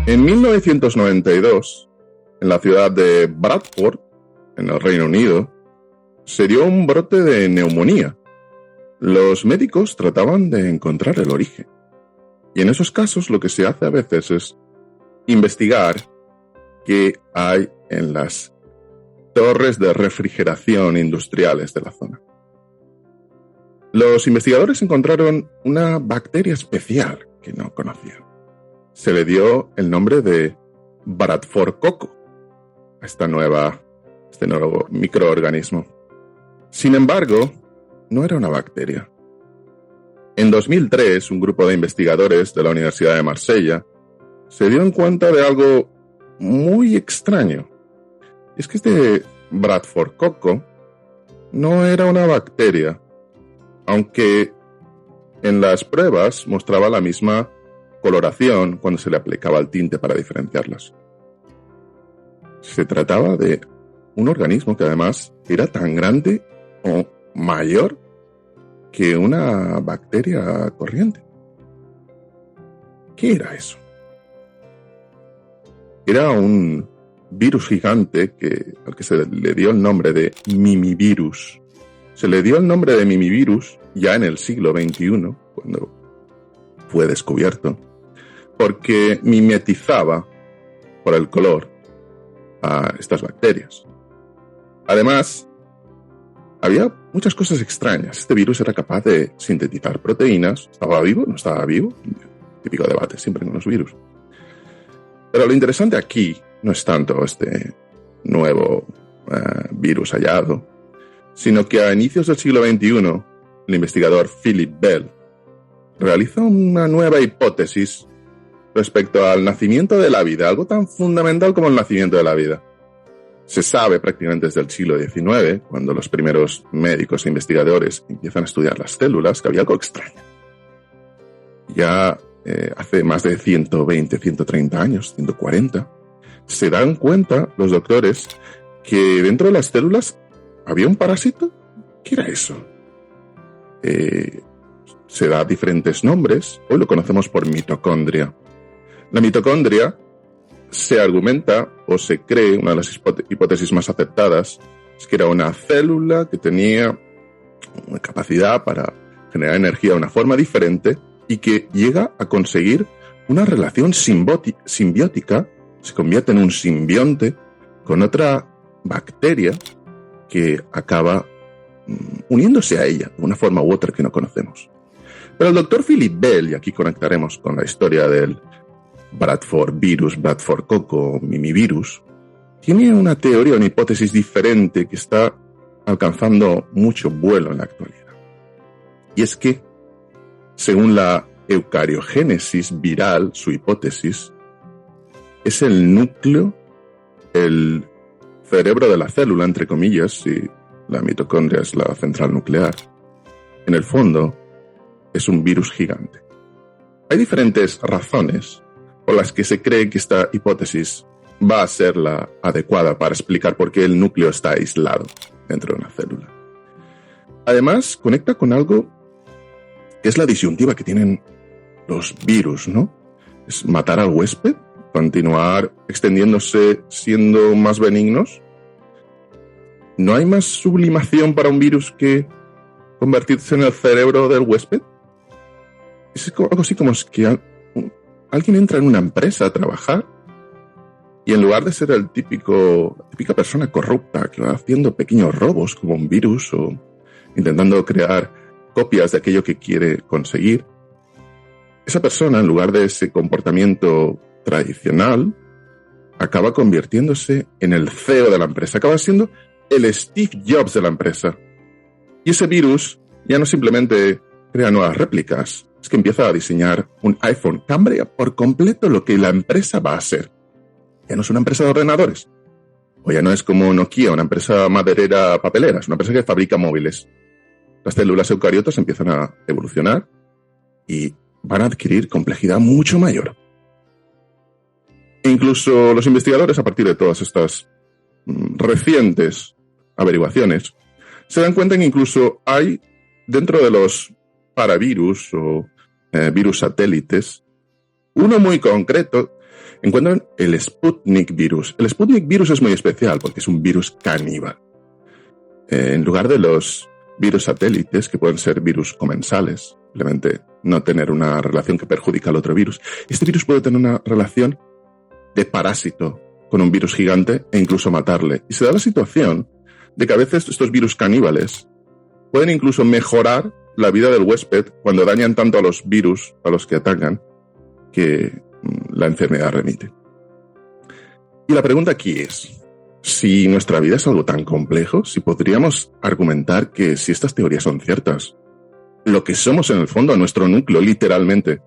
En 1992, en la ciudad de Bradford, en el Reino Unido, se dio un brote de neumonía. Los médicos trataban de encontrar el origen. Y en esos casos lo que se hace a veces es investigar qué hay en las torres de refrigeración industriales de la zona. Los investigadores encontraron una bacteria especial que no conocían. Se le dio el nombre de Bradford-Coco a este nuevo microorganismo. Sin embargo, no era una bacteria. En 2003, un grupo de investigadores de la Universidad de Marsella se dio cuenta de algo muy extraño. Es que este Bradford-Coco no era una bacteria, aunque en las pruebas mostraba la misma coloración cuando se le aplicaba el tinte para diferenciarlas. Se trataba de un organismo que además era tan grande o mayor que una bacteria corriente. ¿Qué era eso? Era un virus gigante al que se le dio el nombre de mimivirus. Se le dio el nombre de mimivirus ya en el siglo XXI, cuando fue descubierto, porque mimetizaba por el color a estas bacterias. Además, había muchas cosas extrañas. Este virus era capaz de sintetizar proteínas. ¿Estaba vivo? ¿No estaba vivo? Típico debate siempre con los virus. Pero lo interesante aquí no es tanto este nuevo virus hallado, sino que a inicios del siglo XXI, el investigador Philip Bell realiza una nueva hipótesis respecto al nacimiento de la vida, algo tan fundamental como el nacimiento de la vida. Se sabe prácticamente desde el siglo XIX, cuando los primeros médicos e investigadores empiezan a estudiar las células, que había algo extraño. Ya hace más de 120, 130 años, 140, se dan cuenta los doctores que dentro de las células había un parásito. ¿Qué era eso? Se da diferentes nombres. Hoy lo conocemos por mitocondria. La mitocondria se argumenta o se cree, una de las hipótesis más aceptadas, es que era una célula que tenía una capacidad para generar energía de una forma diferente y que llega a conseguir una relación simbiótica, se convierte en un simbionte con otra bacteria que acaba uniéndose a ella de una forma u otra que no conocemos. Pero el doctor Philip Bell, y aquí conectaremos con la historia del Bradford virus, Bradford-Coco, mimivirus, tiene una teoría, una hipótesis diferente que está alcanzando mucho vuelo en la actualidad. Y es que, según la eucariogénesis viral, su hipótesis, es el núcleo, el cerebro de la célula, entre comillas, si la mitocondria es la central nuclear. En el fondo, es un virus gigante. Hay diferentes razones por las que se cree que esta hipótesis va a ser la adecuada para explicar por qué el núcleo está aislado dentro de una célula. Además, conecta con algo que es la disyuntiva que tienen los virus, ¿no? Es matar al huésped, continuar extendiéndose siendo más benignos. ¿No hay más sublimación para un virus que convertirse en el cerebro del huésped? Es algo así como que alguien entra en una empresa a trabajar y en lugar de ser la típica persona corrupta que va haciendo pequeños robos como un virus o intentando crear copias de aquello que quiere conseguir, esa persona, en lugar de ese comportamiento tradicional, acaba convirtiéndose en el CEO de la empresa, acaba siendo el Steve Jobs de la empresa. Y ese virus ya no simplemente crea nuevas réplicas, es que empieza a diseñar un iPhone, cambia por completo lo que la empresa va a ser. Ya no es una empresa de ordenadores, o ya no es como Nokia, una empresa maderera papelera, es una empresa que fabrica móviles. Las células eucariotas empiezan a evolucionar y van a adquirir complejidad mucho mayor. E incluso los investigadores, a partir de todas estas recientes averiguaciones, se dan cuenta que incluso hay dentro de los paravirus o virus satélites uno muy concreto encuentran el Sputnik virus. El Sputnik virus es muy especial porque es un virus caníbal. En lugar de los virus satélites, que pueden ser virus comensales, simplemente no tener una relación que perjudica al otro virus, este virus puede tener una relación de parásito con un virus gigante e incluso matarle. Y se da la situación de que a veces estos virus caníbales pueden incluso mejorar la vida del huésped cuando dañan tanto a los virus a los que atacan que la enfermedad remite. Y la pregunta aquí es, si nuestra vida es algo tan complejo, si podríamos argumentar que si estas teorías son ciertas, lo que somos en el fondo, nuestro núcleo literalmente,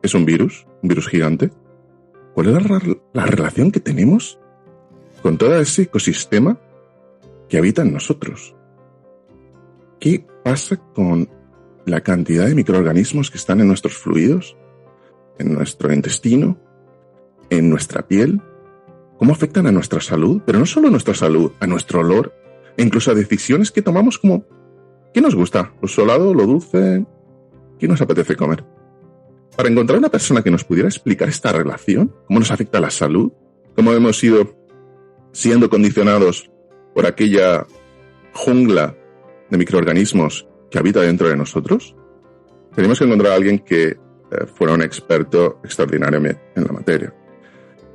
es un virus gigante, ¿cuál es la relación que tenemos con todo ese ecosistema que habita en nosotros? ¿Qué pasa con la cantidad de microorganismos que están en nuestros fluidos, en nuestro intestino, en nuestra piel? ¿Cómo afectan a nuestra salud? Pero no solo a nuestra salud, a nuestro olor, e incluso a decisiones que tomamos como ¿qué nos gusta? ¿Lo salado, lo dulce? ¿Qué nos apetece comer? Para encontrar una persona que nos pudiera explicar esta relación, cómo nos afecta a la salud, cómo hemos ido siendo condicionados por aquella jungla de microorganismos que habita dentro de nosotros, tenemos que encontrar a alguien que fuera un experto extraordinario en la materia.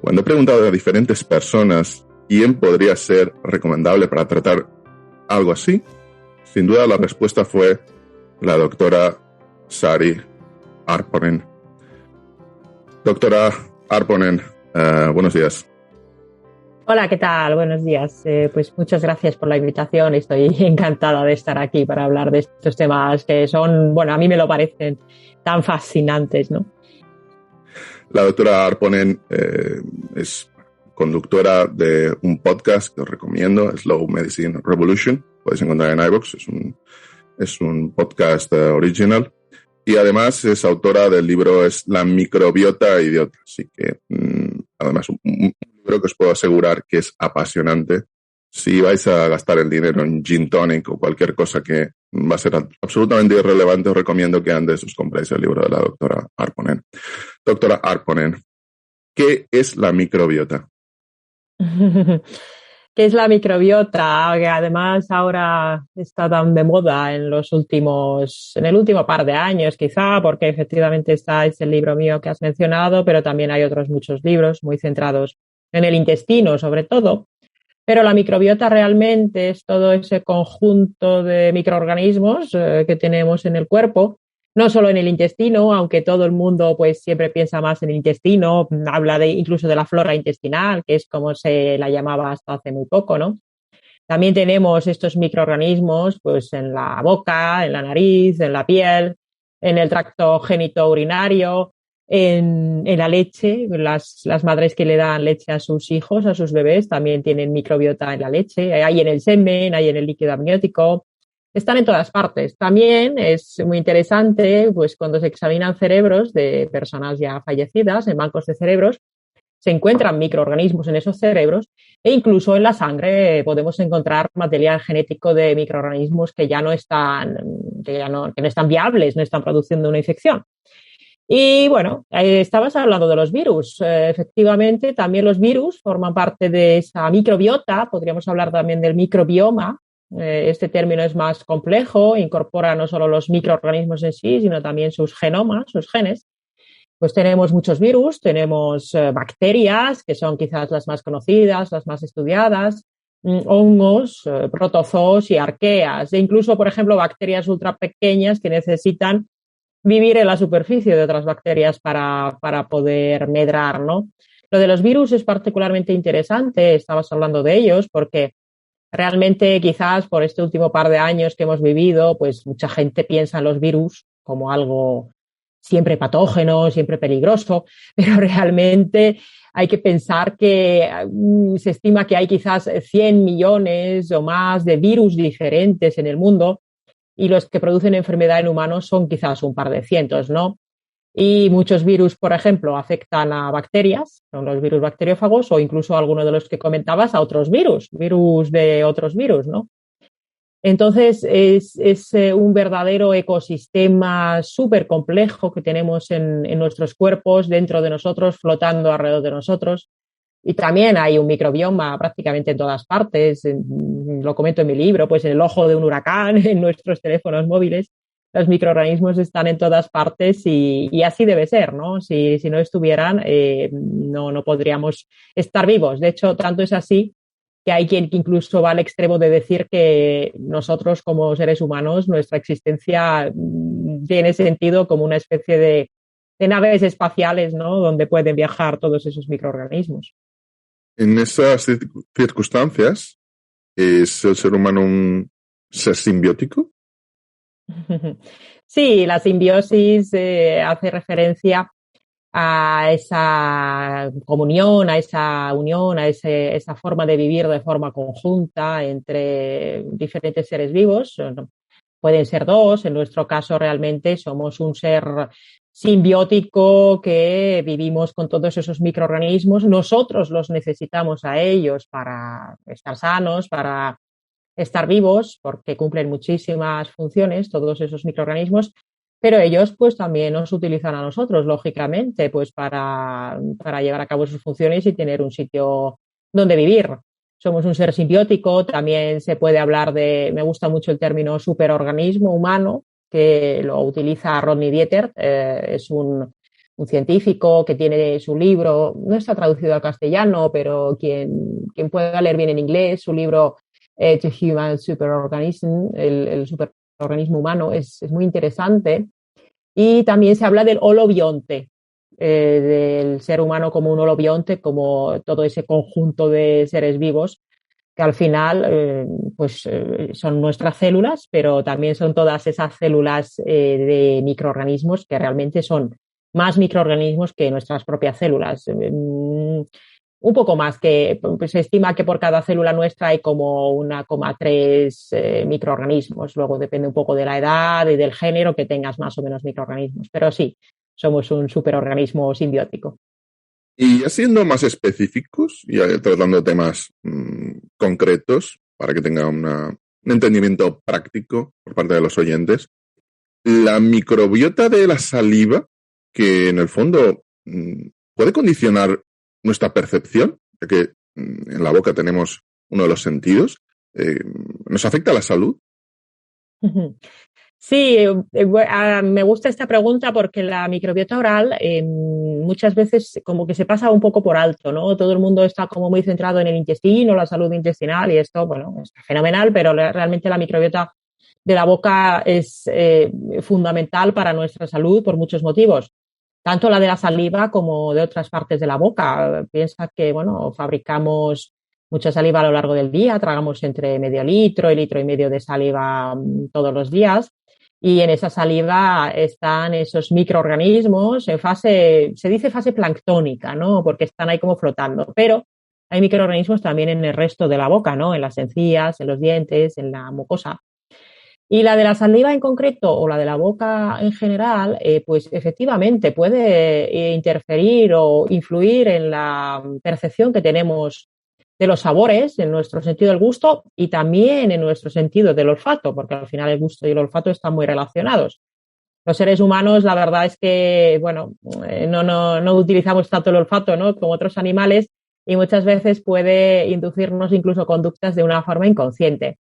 Cuando he preguntado a diferentes personas quién podría ser recomendable para tratar algo así, sin duda la respuesta fue la doctora Sari Arponen. Doctora Arponen, buenos días. Hola, ¿qué tal? Buenos días. Pues muchas gracias por la invitación. Estoy encantada de estar aquí para hablar de estos temas que son, bueno, a mí me lo parecen tan fascinantes, ¿no? La doctora Arponen es conductora de un podcast que os recomiendo, Slow Medicine Revolution. Podéis encontrar en iVoox, es un podcast original. Y además es autora del libro Es la microbiota idiota. Así que, además, un libro que os puedo asegurar que es apasionante. Si vais a gastar el dinero en gin tonic o cualquier cosa que va a ser absolutamente irrelevante, os recomiendo que antes os compréis el libro de la doctora Arponen. Doctora Arponen, ¿qué es la microbiota? ¿Qué es la microbiota? Que además ahora está tan de moda en el último par de años quizá, porque efectivamente es el libro mío que has mencionado, pero también hay otros muchos libros muy centrados en el intestino sobre todo. Pero la microbiota realmente es todo ese conjunto de microorganismos que tenemos en el cuerpo, no solo en el intestino, aunque todo el mundo pues siempre piensa más en el intestino, habla incluso de la flora intestinal, que es como se la llamaba hasta hace muy poco, ¿no? También tenemos estos microorganismos pues en la boca, en la nariz, en la piel, en el tracto genitourinario, en la leche. Las madres que le dan leche a sus hijos, a sus bebés, también tienen microbiota en la leche. Hay en el semen, hay en el líquido amniótico. Están en todas partes. También es muy interesante, pues cuando se examinan cerebros de personas ya fallecidas en bancos de cerebros, se encuentran microorganismos en esos cerebros e incluso en la sangre podemos encontrar material genético de microorganismos que no están viables, no están produciendo una infección. Y bueno, estabas hablando de los virus. Efectivamente, también los virus forman parte de esa microbiota. Podríamos hablar también del microbioma. Este término es más complejo, incorpora no solo los microorganismos en sí, sino también sus genomas, sus genes. Pues tenemos muchos virus, tenemos bacterias, que son quizás las más conocidas, las más estudiadas, hongos, protozoos y arqueas, e incluso, por ejemplo, bacterias ultra pequeñas que necesitan vivir en la superficie de otras bacterias para poder medrar, ¿no? Lo de los virus es particularmente interesante, estabas hablando de ellos, porque realmente quizás por este último par de años que hemos vivido, pues mucha gente piensa en los virus como algo siempre patógeno, siempre peligroso, pero realmente hay que pensar que se estima que hay quizás 100 millones o más de virus diferentes en el mundo y los que producen enfermedad en humanos son quizás un par de cientos, ¿no? Y muchos virus, por ejemplo, afectan a bacterias, son los virus bacteriófagos, o incluso algunos de los que comentabas a otros virus de otros virus, ¿no? Entonces, es un verdadero ecosistema súper complejo que tenemos en nuestros cuerpos, dentro de nosotros, flotando alrededor de nosotros. Y también hay un microbioma prácticamente en todas partes. Lo comento en mi libro, pues en el ojo de un huracán, en nuestros teléfonos móviles. Los microorganismos están en todas partes y así debe ser, ¿no? Si no estuvieran, no podríamos estar vivos. De hecho, tanto es así que hay quien incluso va al extremo de decir que nosotros como seres humanos, nuestra existencia tiene sentido como una especie de naves espaciales, ¿no? Donde pueden viajar todos esos microorganismos. En esas circunstancias, ¿es el ser humano un ser simbiótico? Sí, la simbiosis hace referencia a esa comunión, a esa unión, a esa forma de vivir de forma conjunta entre diferentes seres vivos. Pueden ser dos, en nuestro caso realmente somos un ser simbiótico que vivimos con todos esos microorganismos. Nosotros los necesitamos a ellos para estar sanos, para estar vivos, porque cumplen muchísimas funciones todos esos microorganismos, pero ellos pues también nos utilizan a nosotros, lógicamente, pues para llevar a cabo sus funciones y tener un sitio donde vivir. Somos un ser simbiótico, también se puede hablar de, me gusta mucho el término superorganismo humano, que lo utiliza Rodney Dieter, es un científico que tiene su libro, no está traducido al castellano, pero quien pueda leer bien en inglés, su libro The Human Superorganism, el superorganismo humano, es muy interesante. Y también se habla del holobionte, del ser humano como un holobionte, como todo ese conjunto de seres vivos que al final son nuestras células, pero también son todas esas células de microorganismos que realmente son más microorganismos que nuestras propias células. Un poco más, que pues, se estima que por cada célula nuestra hay como 1,3 microorganismos. Luego depende un poco de la edad y del género que tengas más o menos microorganismos. Pero sí, somos un superorganismo simbiótico. Y ya siendo más específicos, y tratando temas concretos, para que tenga un entendimiento práctico por parte de los oyentes, la microbiota de la saliva, que en el fondo puede condicionar nuestra percepción, ya que en la boca tenemos uno de los sentidos, ¿nos afecta a la salud? Sí, me gusta esta pregunta porque la microbiota oral muchas veces como que se pasa un poco por alto, ¿no? Todo el mundo está como muy centrado en el intestino, la salud intestinal y esto, bueno, es fenomenal, pero realmente la microbiota de la boca es fundamental para nuestra salud por muchos motivos. Tanto la de la saliva como de otras partes de la boca. Piensa que, bueno, fabricamos mucha saliva a lo largo del día, tragamos entre medio litro y litro y medio de saliva todos los días. Y en esa saliva están esos microorganismos en fase, se dice fase planctónica, ¿no? Porque están ahí como flotando. Pero hay microorganismos también en el resto de la boca, ¿no? En las encías, en los dientes, en la mucosa. Y la de la saliva en concreto o la de la boca en general, pues efectivamente puede interferir o influir en la percepción que tenemos de los sabores, en nuestro sentido del gusto y también en nuestro sentido del olfato, porque al final el gusto y el olfato están muy relacionados. Los seres humanos, la verdad es que, bueno, no utilizamos tanto el olfato, ¿no? Como otros animales y muchas veces puede inducirnos incluso conductas de una forma inconsciente.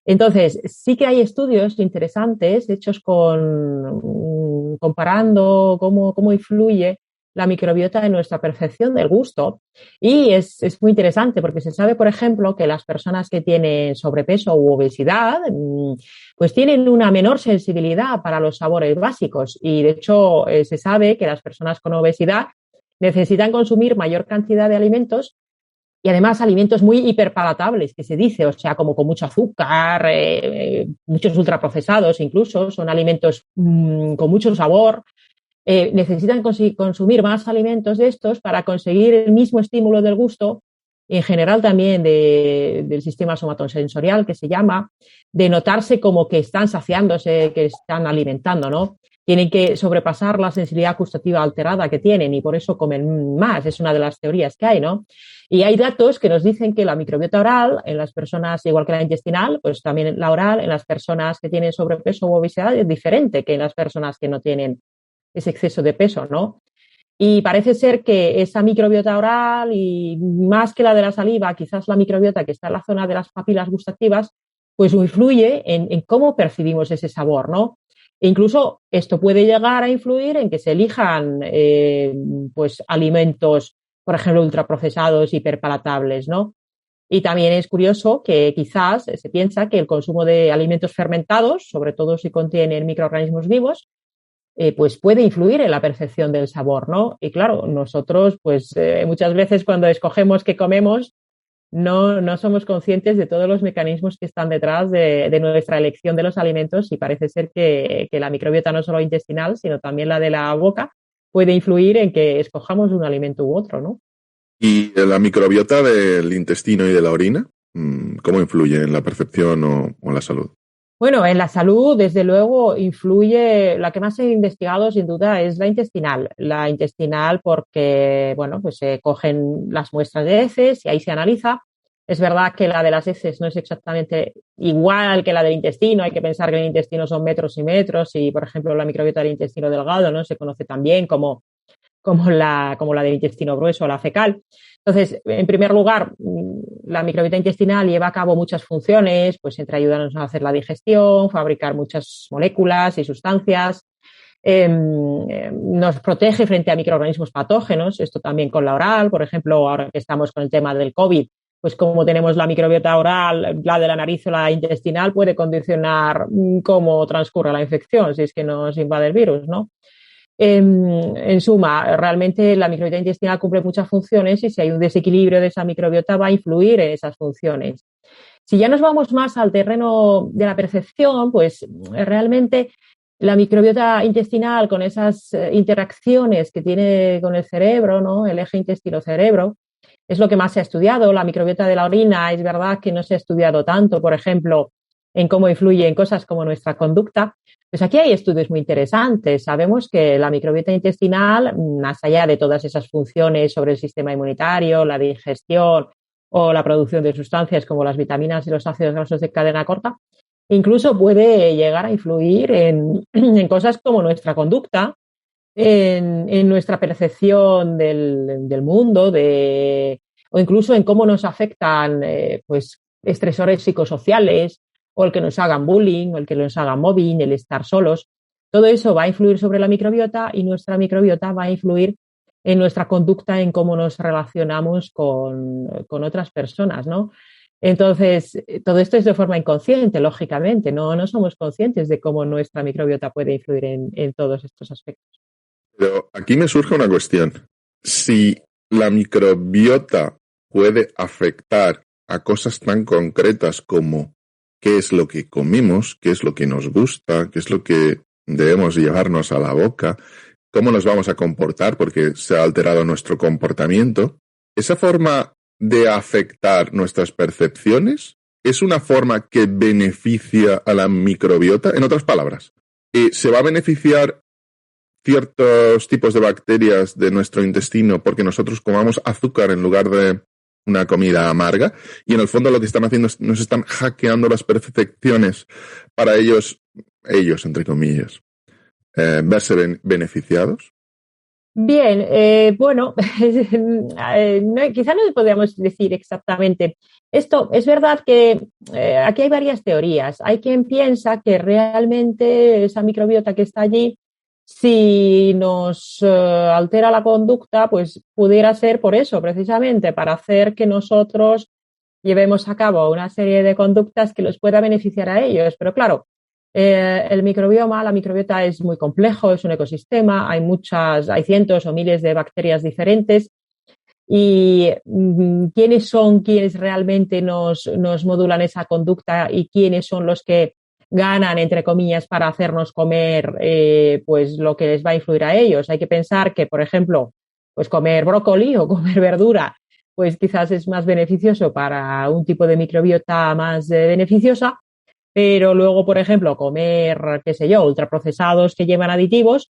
Entonces, sí que hay estudios interesantes hechos comparando cómo influye la microbiota en nuestra percepción del gusto. Y es muy interesante porque se sabe, por ejemplo, que las personas que tienen sobrepeso u obesidad, pues tienen una menor sensibilidad para los sabores básicos. Y de hecho, se sabe que las personas con obesidad necesitan consumir mayor cantidad de alimentos y además alimentos muy hiperpalatables, que se dice, o sea, como con mucho azúcar, muchos ultraprocesados incluso, son alimentos con mucho sabor. Necesitan consumir más alimentos de estos para conseguir el mismo estímulo del gusto, en general también del sistema somatosensorial, que se llama, de notarse como que están saciándose, que están alimentando, ¿no? tienen que sobrepasar la sensibilidad gustativa alterada que tienen y por eso comen más. Es una de las teorías que hay, ¿no? Y hay datos que nos dicen que la microbiota oral en las personas, igual que la intestinal, pues también la oral en las personas que tienen sobrepeso u obesidad es diferente que en las personas que no tienen ese exceso de peso, ¿no? Y parece ser que esa microbiota oral y más que la de la saliva, quizás la microbiota que está en la zona de las papilas gustativas, pues influye en cómo percibimos ese sabor, ¿no? E incluso esto puede llegar a influir en que se elijan pues alimentos, por ejemplo, ultraprocesados, hiperpalatables, ¿no? Y también es curioso que quizás se piensa que el consumo de alimentos fermentados, sobre todo si contienen microorganismos vivos, pues puede influir en la percepción del sabor, ¿no? Y claro, nosotros, pues muchas veces cuando escogemos qué comemos, no somos conscientes de todos los mecanismos que están detrás de nuestra elección de los alimentos y parece ser que la microbiota no solo intestinal, sino también la de la boca puede influir en que escojamos un alimento u otro, ¿no? ¿Y la microbiota del intestino y de la orina? ¿Cómo influye en la percepción o en la salud? Bueno, en la salud, desde luego, influye, la que más he investigado sin duda es la intestinal. La intestinal porque, bueno, pues se cogen las muestras de heces y ahí se analiza. Es verdad que la de las heces no es exactamente igual que la del intestino. Hay que pensar que el intestino son metros y metros y, por ejemplo, la microbiota del intestino delgado, ¿no? Se conoce también como la del intestino grueso, la fecal. Entonces, en primer lugar, la microbiota intestinal lleva a cabo muchas funciones, pues entre ayudarnos a hacer la digestión, fabricar muchas moléculas y sustancias, nos protege frente a microorganismos patógenos, esto también con la oral, por ejemplo, ahora que estamos con el tema del COVID, pues como tenemos la microbiota oral, la de la nariz o la intestinal, puede condicionar cómo transcurre la infección, si es que nos invade el virus, ¿no? En suma, realmente la microbiota intestinal cumple muchas funciones y si hay un desequilibrio de esa microbiota va a influir en esas funciones. Si ya nos vamos más al terreno de la percepción, pues realmente la microbiota intestinal con esas interacciones que tiene con el cerebro, ¿no? El eje intestino-cerebro, es lo que más se ha estudiado. La microbiota de la orina es verdad que no se ha estudiado tanto, por ejemplo, en cómo influye en cosas como nuestra conducta. Pues aquí hay estudios muy interesantes. Sabemos que la microbiota intestinal, más allá de todas esas funciones sobre el sistema inmunitario, la digestión o la producción de sustancias como las vitaminas y los ácidos grasos de cadena corta, incluso puede llegar a influir en cosas como nuestra conducta, en nuestra percepción del mundo, o incluso en cómo nos afectan pues, estresores psicosociales, o el que nos hagan bullying, o el que nos hagan mobbing, el estar solos. Todo eso va a influir sobre la microbiota y nuestra microbiota va a influir en nuestra conducta, en cómo nos relacionamos con otras personas, ¿no? Entonces, todo esto es de forma inconsciente, lógicamente, no somos conscientes de cómo nuestra microbiota puede influir en todos estos aspectos. Pero aquí me surge una cuestión. Si la microbiota puede afectar a cosas tan concretas como qué es lo que comemos, qué es lo que nos gusta, qué es lo que debemos llevarnos a la boca, cómo nos vamos a comportar porque se ha alterado nuestro comportamiento, esa forma de afectar nuestras percepciones es una forma que beneficia a la microbiota. En otras palabras, ¿se va a beneficiar ciertos tipos de bacterias de nuestro intestino porque nosotros comamos azúcar en lugar de una comida amarga? Y en el fondo lo que están haciendo es nos están hackeando las percepciones para ellos entre comillas, verse beneficiados. Bien, bueno, quizá no podríamos decir exactamente. Esto es verdad que aquí hay varias teorías. Hay quien piensa que realmente esa microbiota que está allí, si nos altera la conducta, pues pudiera ser por eso, precisamente, para hacer que nosotros llevemos a cabo una serie de conductas que los pueda beneficiar a ellos. Pero claro, el microbioma, la microbiota es muy complejo, es un ecosistema, hay cientos o miles de bacterias diferentes y quiénes son quienes realmente nos modulan esa conducta y quiénes son los que ganan, entre comillas, para hacernos comer pues lo que les va a influir a ellos. Hay que pensar que, por ejemplo, pues comer brócoli o comer verdura, pues quizás es más beneficioso para un tipo de microbiota más beneficiosa, pero luego, por ejemplo, comer, qué sé yo, ultraprocesados que llevan aditivos,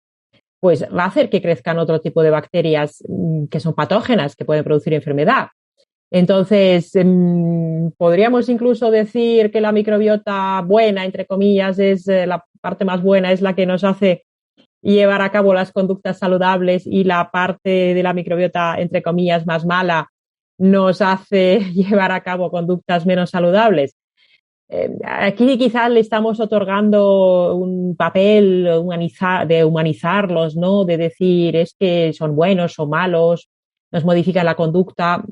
pues va a hacer que crezcan otro tipo de bacterias que son patógenas, que pueden producir enfermedad. Entonces, podríamos incluso decir que la microbiota buena, entre comillas, es la parte más buena, es la que nos hace llevar a cabo las conductas saludables, y la parte de la microbiota, entre comillas, más mala nos hace llevar a cabo conductas menos saludables. Aquí quizás le estamos otorgando un papel de humanizarlos, ¿no? De decir es que son buenos o malos, nos modifican la conducta.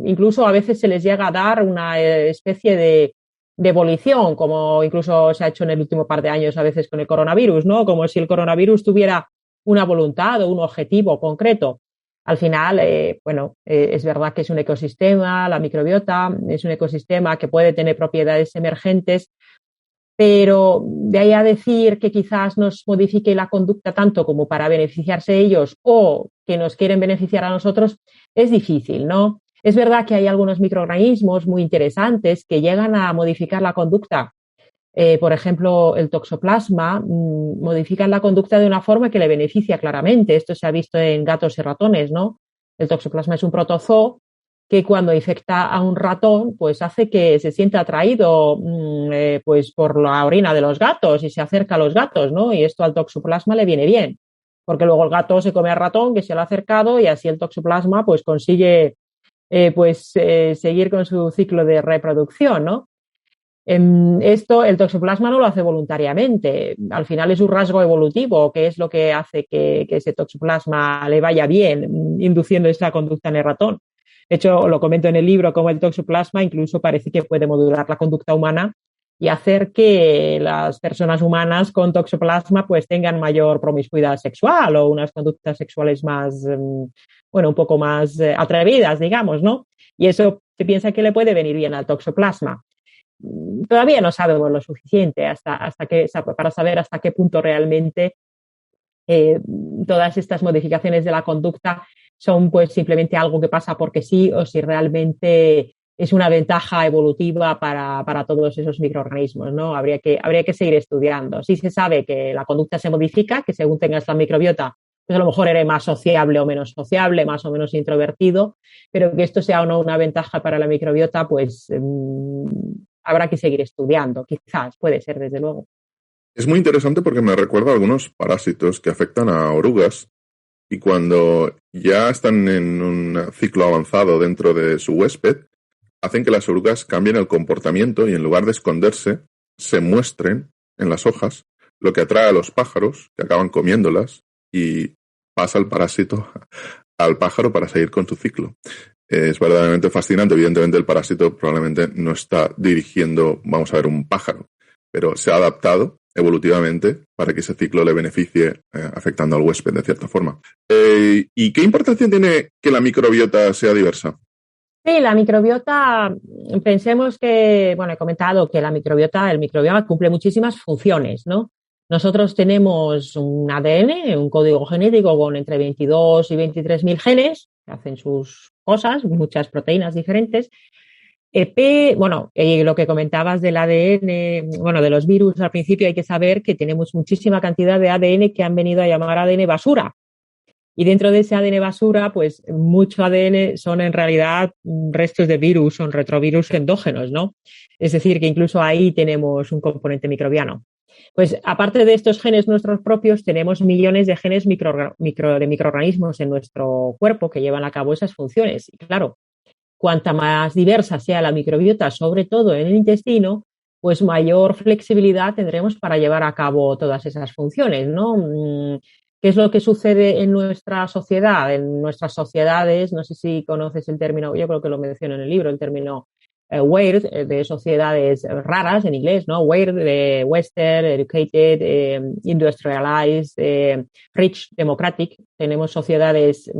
Incluso a veces se les llega a dar una especie de evolución, como incluso se ha hecho en el último par de años a veces con el coronavirus, ¿no? Como si el coronavirus tuviera una voluntad o un objetivo concreto. Al final, es verdad que es un ecosistema, la microbiota es un ecosistema que puede tener propiedades emergentes, pero de ahí a decir que quizás nos modifique la conducta tanto como para beneficiarse ellos o que nos quieren beneficiar a nosotros, es difícil, ¿no? Es verdad que hay algunos microorganismos muy interesantes que llegan a modificar la conducta. Por ejemplo, el toxoplasma modifica la conducta de una forma que le beneficia claramente. Esto se ha visto en gatos y ratones, ¿no? El toxoplasma es un protozoo que cuando infecta a un ratón, pues hace que se sienta atraído pues por la orina de los gatos y se acerca a los gatos, ¿no? Y esto al toxoplasma le viene bien, porque luego el gato se come al ratón que se le ha acercado y así el toxoplasma pues consigue seguir con su ciclo de reproducción, ¿no? Esto, el toxoplasma no lo hace voluntariamente. Al final es un rasgo evolutivo, que es lo que hace que ese toxoplasma le vaya bien, induciendo esa conducta en el ratón. De hecho, lo comento en el libro, como el toxoplasma incluso parece que puede modular la conducta humana y hacer que las personas humanas con toxoplasma pues tengan mayor promiscuidad sexual o unas conductas sexuales más, un poco más atrevidas, digamos, ¿no? Y eso se piensa que le puede venir bien al toxoplasma. Todavía no sabemos lo suficiente para saber hasta qué punto realmente todas estas modificaciones de la conducta son pues simplemente algo que pasa porque sí, o si realmente es una ventaja evolutiva para todos esos microorganismos, ¿no? Habría que seguir estudiando. Sí se sabe que la conducta se modifica, que según tengas la microbiota, pues a lo mejor eres más sociable o menos sociable, más o menos introvertido, pero que esto sea o no una ventaja para la microbiota, pues habrá que seguir estudiando, quizás, puede ser, desde luego. Es muy interesante porque me recuerda a algunos parásitos que afectan a orugas y cuando ya están en un ciclo avanzado dentro de su huésped, hacen que las orugas cambien el comportamiento y en lugar de esconderse, se muestren en las hojas, lo que atrae a los pájaros que acaban comiéndolas y pasa el parásito al pájaro para seguir con su ciclo. Es verdaderamente fascinante. Evidentemente el parásito probablemente no está dirigiendo, vamos a ver, un pájaro, pero se ha adaptado evolutivamente para que ese ciclo le beneficie afectando al huésped de cierta forma. ¿Y qué importancia tiene que la microbiota sea diversa? Sí, la microbiota, pensemos que, he comentado que el microbioma cumple muchísimas funciones, ¿no? Nosotros tenemos un ADN, un código genético con entre 22 y 23.000 genes que hacen sus cosas, muchas proteínas diferentes. Lo que comentabas del ADN, de los virus, al principio hay que saber que tenemos muchísima cantidad de ADN que han venido a llamar ADN basura. Y dentro de ese ADN basura, pues mucho ADN son en realidad restos de virus, son retrovirus endógenos, ¿no? Es decir, que incluso ahí tenemos un componente microbiano. Pues aparte de estos genes nuestros propios, tenemos millones de genes de microorganismos en nuestro cuerpo que llevan a cabo esas funciones. Y claro, cuanta más diversa sea la microbiota, sobre todo en el intestino, pues mayor flexibilidad tendremos para llevar a cabo todas esas funciones, ¿no? ¿Qué es lo que sucede en nuestra sociedad? En nuestras sociedades, no sé si conoces el término, yo creo que lo menciono en el libro, el término weird, de sociedades raras en inglés, ¿no? Weird, de Western, Educated, Industrialized, Rich, Democratic. Tenemos sociedades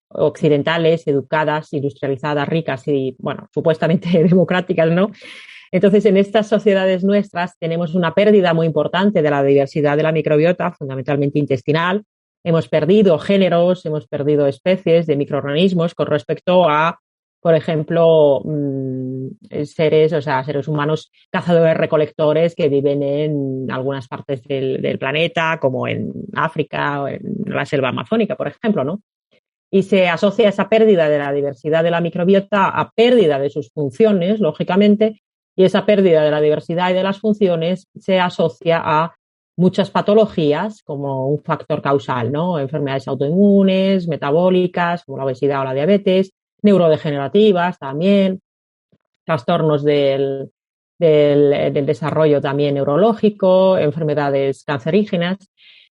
occidentales, educadas, industrializadas, ricas y, supuestamente democráticas, ¿no? Entonces, en estas sociedades nuestras tenemos una pérdida muy importante de la diversidad de la microbiota, fundamentalmente intestinal. Hemos perdido géneros, hemos perdido especies de microorganismos con respecto a por ejemplo, seres humanos cazadores-recolectores que viven en algunas partes del planeta, como en África o en la selva amazónica, por ejemplo, ¿no? Y se asocia esa pérdida de la diversidad de la microbiota a pérdida de sus funciones, lógicamente, y esa pérdida de la diversidad y de las funciones se asocia a muchas patologías como un factor causal, ¿no? Enfermedades autoinmunes, metabólicas, como la obesidad o la diabetes, neurodegenerativas también, trastornos del desarrollo también neurológico, enfermedades cancerígenas.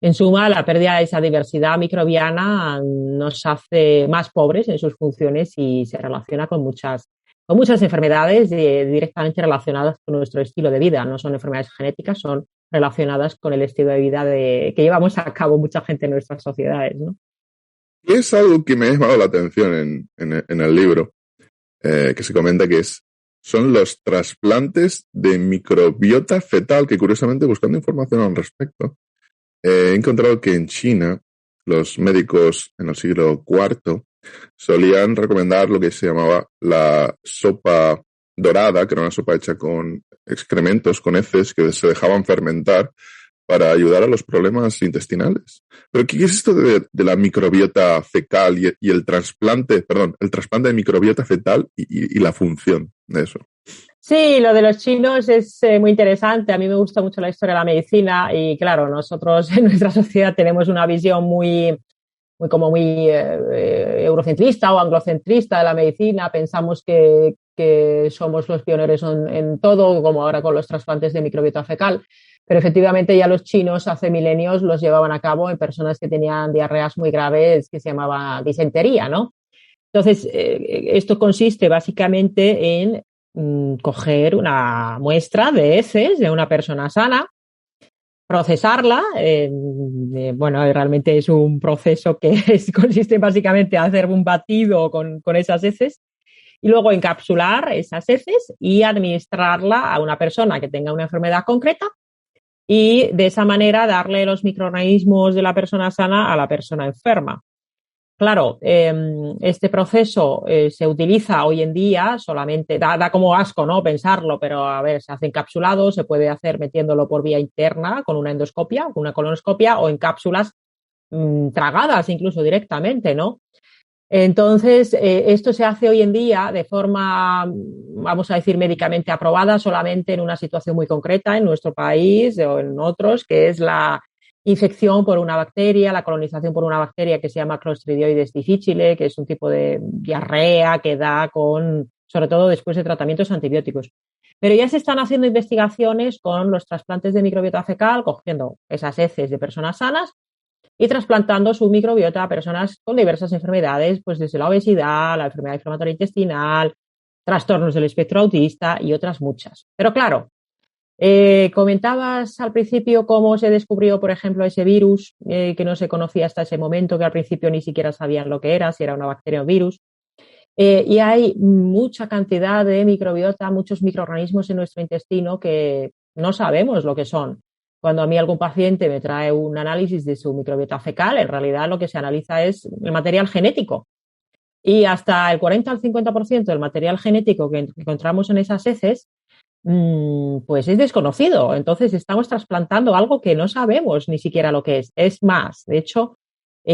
En suma, la pérdida de esa diversidad microbiana nos hace más pobres en sus funciones y se relaciona con muchas enfermedades directamente relacionadas con nuestro estilo de vida. No son enfermedades genéticas, son relacionadas con el estilo de vida que llevamos a cabo mucha gente en nuestras sociedades, ¿no? Es algo que me ha llamado la atención en el libro, que se comenta que son los trasplantes de microbiota fetal, que curiosamente, buscando información al respecto, he encontrado que en China los médicos en el siglo IV solían recomendar lo que se llamaba la sopa dorada, que era una sopa hecha con excrementos, con heces que se dejaban fermentar para ayudar a los problemas intestinales. Pero ¿qué es esto de la microbiota fecal y el trasplante de microbiota fetal y la función de eso? Sí, lo de los chinos es muy interesante. A mí me gusta mucho la historia de la medicina y claro, nosotros en nuestra sociedad tenemos una visión muy eurocentrista o anglocentrista de la medicina. Pensamos que somos los pioneros en todo, como ahora con los trasplantes de microbiota fecal. Pero efectivamente ya los chinos hace milenios los llevaban a cabo en personas que tenían diarreas muy graves que se llamaba disentería, ¿no? Entonces, esto consiste básicamente en coger una muestra de heces de una persona sana, procesarla. Realmente es un proceso que consiste básicamente en hacer un batido con esas heces y luego encapsular esas heces y administrarla a una persona que tenga una enfermedad concreta y de esa manera darle los microorganismos de la persona sana a la persona enferma. Claro, este proceso se utiliza hoy en día solamente, da como asco, ¿no? Pensarlo, pero a ver, se hace encapsulado, se puede hacer metiéndolo por vía interna con una endoscopia, con una colonoscopia o en cápsulas tragadas incluso directamente, ¿no? Entonces, esto se hace hoy en día de forma, vamos a decir, médicamente aprobada solamente en una situación muy concreta en nuestro país o en otros, que es la infección por una bacteria, la colonización por una bacteria que se llama Clostridioides difficile, que es un tipo de diarrea que da sobre todo después de tratamientos antibióticos. Pero ya se están haciendo investigaciones con los trasplantes de microbiota fecal, cogiendo esas heces de personas sanas y trasplantando su microbiota a personas con diversas enfermedades, pues desde la obesidad, la enfermedad inflamatoria intestinal, trastornos del espectro autista y otras muchas. Pero claro, comentabas al principio cómo se descubrió, por ejemplo, ese virus que no se conocía hasta ese momento, que al principio ni siquiera sabían lo que era, si era una bacteria o virus. Y hay mucha cantidad de microbiota, muchos microorganismos en nuestro intestino que no sabemos lo que son. Cuando a mí algún paciente me trae un análisis de su microbiota fecal, en realidad lo que se analiza es el material genético. Y hasta el 40 al 50% del material genético que encontramos en esas heces, pues es desconocido. Entonces estamos trasplantando algo que no sabemos ni siquiera lo que es. Es más, de hecho,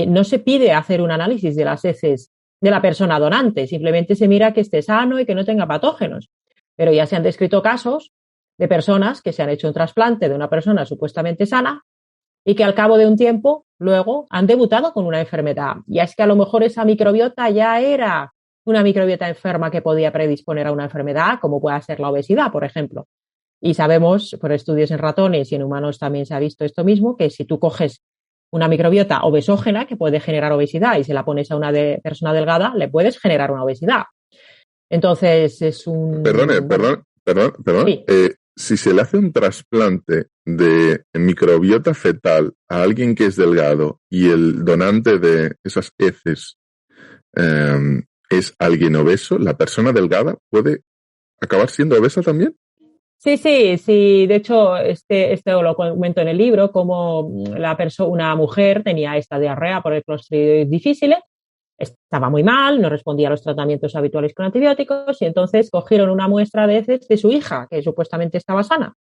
no se pide hacer un análisis de las heces de la persona donante, simplemente se mira que esté sano y que no tenga patógenos. Pero ya se han descrito casos de personas que se han hecho un trasplante de una persona supuestamente sana y que al cabo de un tiempo luego han debutado con una enfermedad. Y es que a lo mejor esa microbiota ya era una microbiota enferma que podía predisponer a una enfermedad, como puede ser la obesidad, por ejemplo. Y sabemos, por estudios en ratones y en humanos también se ha visto esto mismo, que si tú coges una microbiota obesógena que puede generar obesidad y se la pones a una persona delgada, le puedes generar una obesidad. Entonces es un... Perdón. Sí. Si se le hace un trasplante de microbiota fetal a alguien que es delgado y el donante de esas heces es alguien obeso, ¿la persona delgada puede acabar siendo obesa también? Sí. De hecho, este lo comento en el libro, como una mujer tenía esta diarrea por el Clostridium difficile. estaba muy mal, no respondía a los tratamientos habituales con antibióticos y entonces cogieron una muestra de heces de su hija, que supuestamente estaba sana.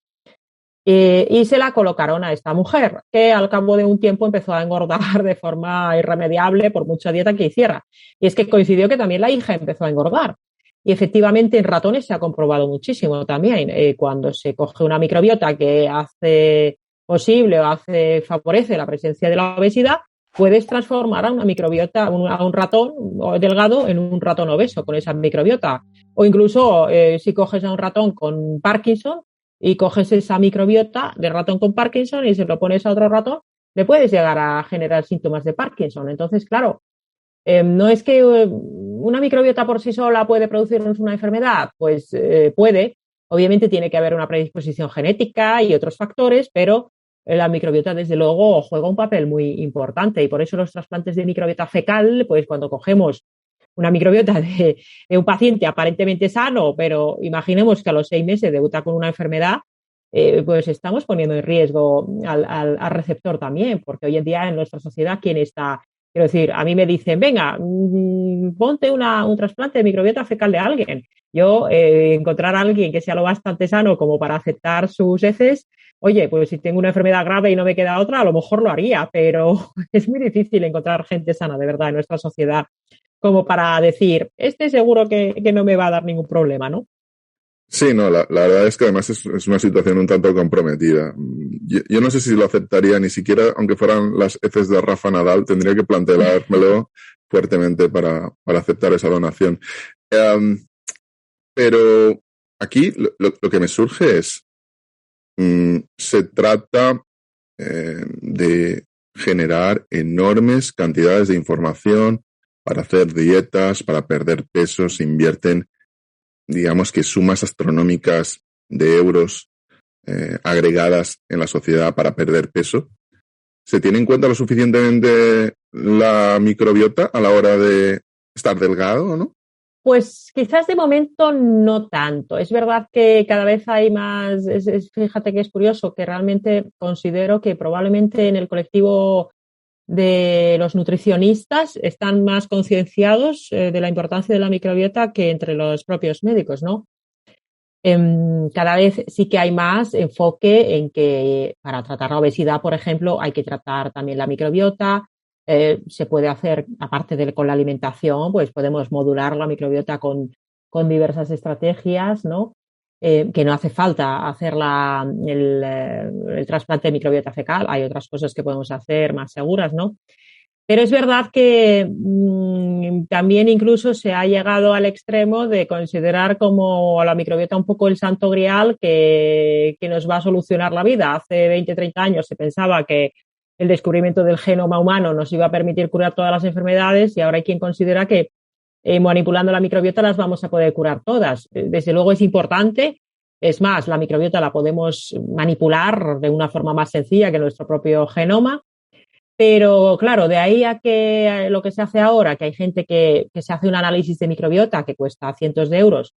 Y se la colocaron a esta mujer, que al cabo de un tiempo empezó a engordar de forma irremediable por mucha dieta que hiciera. Y es que coincidió que también la hija empezó a engordar. Y efectivamente en ratones se ha comprobado muchísimo también. Cuando se coge una microbiota que hace posible o favorece la presencia de la obesidad, puedes transformar a una microbiota, a un ratón delgado en un ratón obeso con esa microbiota. O incluso si coges a un ratón con Parkinson, y coges esa microbiota de ratón con Parkinson y se lo pones a otro ratón, le puedes llegar a generar síntomas de Parkinson. Entonces, claro, no es que una microbiota por sí sola puede producirnos una enfermedad, pues puede. Obviamente tiene que haber una predisposición genética y otros factores, pero la microbiota, desde luego, juega un papel muy importante y por eso los trasplantes de microbiota fecal, pues cuando cogemos una microbiota de un paciente aparentemente sano, pero imaginemos que a los 6 meses debuta con una enfermedad, pues estamos poniendo en riesgo al receptor también, porque hoy en día en nuestra sociedad, ¿quién está? Quiero decir, a mí me dicen, venga, ponte un trasplante de microbiota fecal de alguien. Yo encontrar a alguien que sea lo bastante sano como para aceptar sus heces, oye, pues si tengo una enfermedad grave y no me queda otra, a lo mejor lo haría, pero es muy difícil encontrar gente sana de verdad en nuestra sociedad como para decir, este seguro que no me va a dar ningún problema, ¿no? Sí, no, la verdad es que además es una situación un tanto comprometida. Yo no sé si lo aceptaría, ni siquiera, aunque fueran las heces de Rafa Nadal, tendría que planteármelo fuertemente para aceptar esa donación. Pero aquí lo que me surge es, se trata de generar enormes cantidades de información para hacer dietas, para perder peso, se invierten, digamos que sumas astronómicas de euros agregadas en la sociedad para perder peso. ¿Se tiene en cuenta lo suficientemente la microbiota a la hora de estar delgado o no? Pues quizás de momento no tanto. Es verdad que cada vez hay más, fíjate que es curioso, que realmente considero que probablemente en el colectivo de los nutricionistas están más concienciados de la importancia de la microbiota que entre los propios médicos, ¿no? Cada vez sí que hay más enfoque en que para tratar la obesidad, por ejemplo, hay que tratar también la microbiota. Se puede hacer, aparte de con la alimentación, pues podemos modular la microbiota con diversas estrategias, ¿no? Que no hace falta hacer el trasplante de microbiota fecal. Hay otras cosas que podemos hacer más seguras, ¿no? Pero es verdad que también incluso se ha llegado al extremo de considerar como la microbiota un poco el santo grial que nos va a solucionar la vida. Hace 20, 30 años se pensaba que el descubrimiento del genoma humano nos iba a permitir curar todas las enfermedades y ahora hay quien considera que manipulando la microbiota las vamos a poder curar todas. Desde luego es importante. Es más, la microbiota la podemos manipular de una forma más sencilla que nuestro propio genoma. Pero claro, de ahí a que lo que se hace ahora, que hay gente que se hace un análisis de microbiota que cuesta cientos de euros,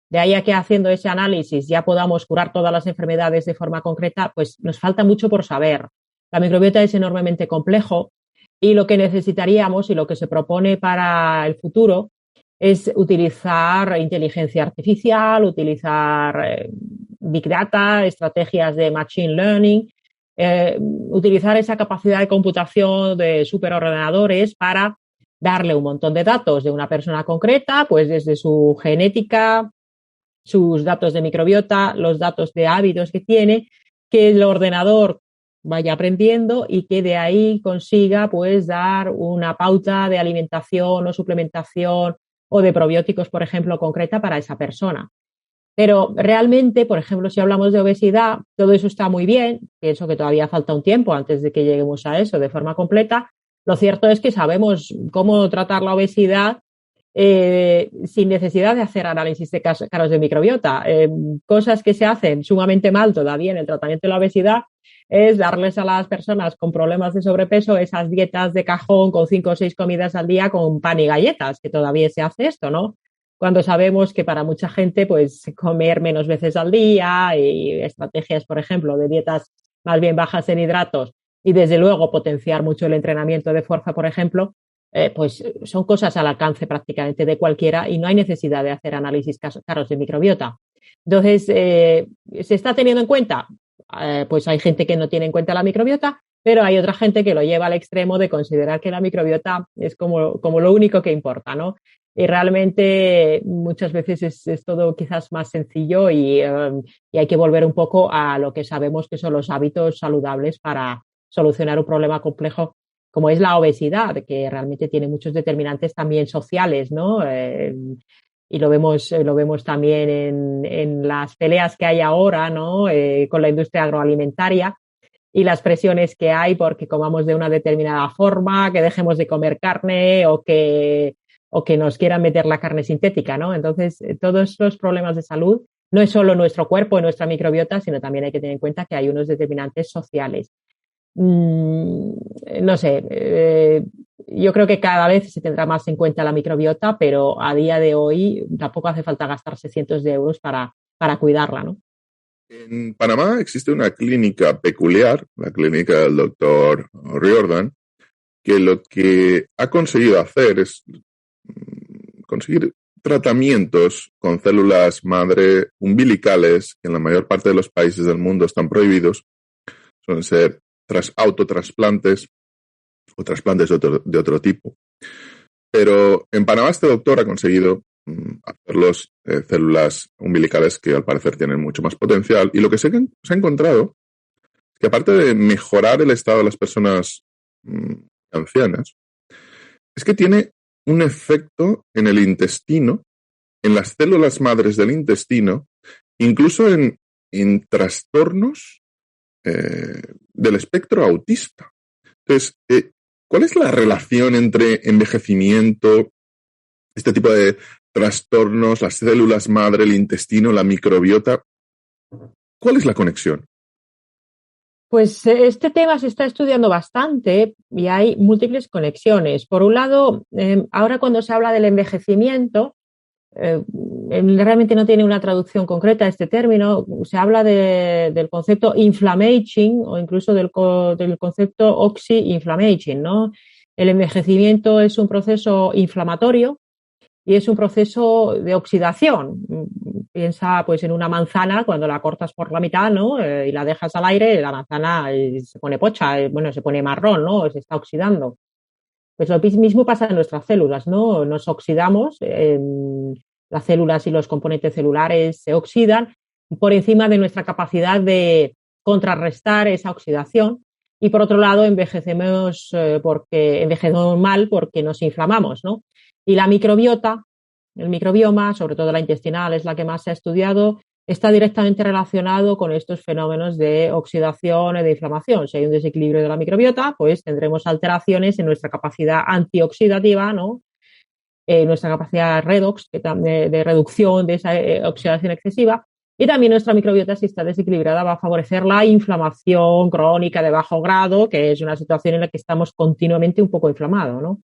de ahí a que haciendo ese análisis ya podamos curar todas las enfermedades de forma concreta, pues nos falta mucho por saber. La microbiota es enormemente complejo y lo que necesitaríamos y lo que se propone para el futuro es utilizar inteligencia artificial, utilizar Big Data, estrategias de Machine Learning, utilizar esa capacidad de computación de superordenadores para darle un montón de datos de una persona concreta, pues desde su genética, sus datos de microbiota, los datos de hábitos que tiene, que el ordenador vaya aprendiendo y que de ahí consiga pues dar una pauta de alimentación o suplementación o de probióticos, por ejemplo, concreta para esa persona. Pero realmente, por ejemplo, si hablamos de obesidad, todo eso está muy bien. Pienso que todavía falta un tiempo antes de que lleguemos a eso de forma completa. Lo cierto es que sabemos cómo tratar la obesidad sin necesidad de hacer análisis de casos de microbiota. Cosas que se hacen sumamente mal todavía en el tratamiento de la obesidad es darles a las personas con problemas de sobrepeso esas dietas de cajón con 5 o 6 comidas al día con pan y galletas, que todavía se hace esto, ¿no? Cuando sabemos que para mucha gente, pues comer menos veces al día y estrategias, por ejemplo, de dietas más bien bajas en hidratos y desde luego potenciar mucho el entrenamiento de fuerza, por ejemplo, pues son cosas al alcance prácticamente de cualquiera y no hay necesidad de hacer análisis caros de microbiota. Entonces, ¿se está teniendo en cuenta? Pues hay gente que no tiene en cuenta la microbiota, pero hay otra gente que lo lleva al extremo de considerar que la microbiota es como lo único que importa, ¿no? Y realmente muchas veces es todo quizás más sencillo y hay que volver un poco a lo que sabemos que son los hábitos saludables para solucionar un problema complejo como es la obesidad, que realmente tiene muchos determinantes también sociales, ¿no? Y lo vemos también en las peleas que hay ahora, ¿no? Con la industria agroalimentaria y las presiones que hay porque comamos de una determinada forma, que dejemos de comer carne o que nos quieran meter la carne sintética, ¿no? Entonces, todos los problemas de salud no es solo nuestro cuerpo y nuestra microbiota, sino también hay que tener en cuenta que hay unos determinantes sociales. No sé, yo creo que cada vez se tendrá más en cuenta la microbiota, pero a día de hoy tampoco hace falta gastarse cientos de euros para cuidarla, ¿no? En Panamá existe una clínica peculiar, la clínica del doctor Riordan, que lo que ha conseguido hacer es conseguir tratamientos con células madre umbilicales, que en la mayor parte de los países del mundo están prohibidos. Suelen ser autotrasplantes o trasplantes de otro tipo. Pero en Panamá este doctor ha conseguido hacer células umbilicales que al parecer tienen mucho más potencial. Y lo que se ha encontrado es que aparte de mejorar el estado de las personas ancianas, es que tiene un efecto en el intestino, en las células madres del intestino, incluso en trastornos del espectro autista. Entonces, ¿cuál es la relación entre envejecimiento, este tipo de trastornos, las células madre, el intestino, la microbiota? ¿Cuál es la conexión? Pues este tema se está estudiando bastante y hay múltiples conexiones. Por un lado, ahora cuando se habla del envejecimiento, realmente no tiene una traducción concreta este término. Se habla del concepto inflammaging o incluso del concepto oxy-inflammaging, ¿no? El envejecimiento es un proceso inflamatorio y es un proceso de oxidación. Piensa pues en una manzana cuando la cortas por la mitad, ¿no? Y la dejas al aire, la manzana se pone pocha, se pone marrón, ¿no? Se está oxidando. Pues lo mismo pasa en nuestras células, ¿no? Nos oxidamos, las células y los componentes celulares se oxidan por encima de nuestra capacidad de contrarrestar esa oxidación. Y por otro lado, envejecemos mal porque nos inflamamos, ¿no? Y la microbiota, el microbioma, sobre todo la intestinal, es la que más se ha estudiado, está directamente relacionado con estos fenómenos de oxidación y de inflamación. Si hay un desequilibrio de la microbiota, pues tendremos alteraciones en nuestra capacidad antioxidativa, ¿no? Nuestra capacidad redox, de reducción de esa oxidación excesiva. Y también nuestra microbiota, si está desequilibrada, va a favorecer la inflamación crónica de bajo grado, que es una situación en la que estamos continuamente un poco inflamados, ¿no?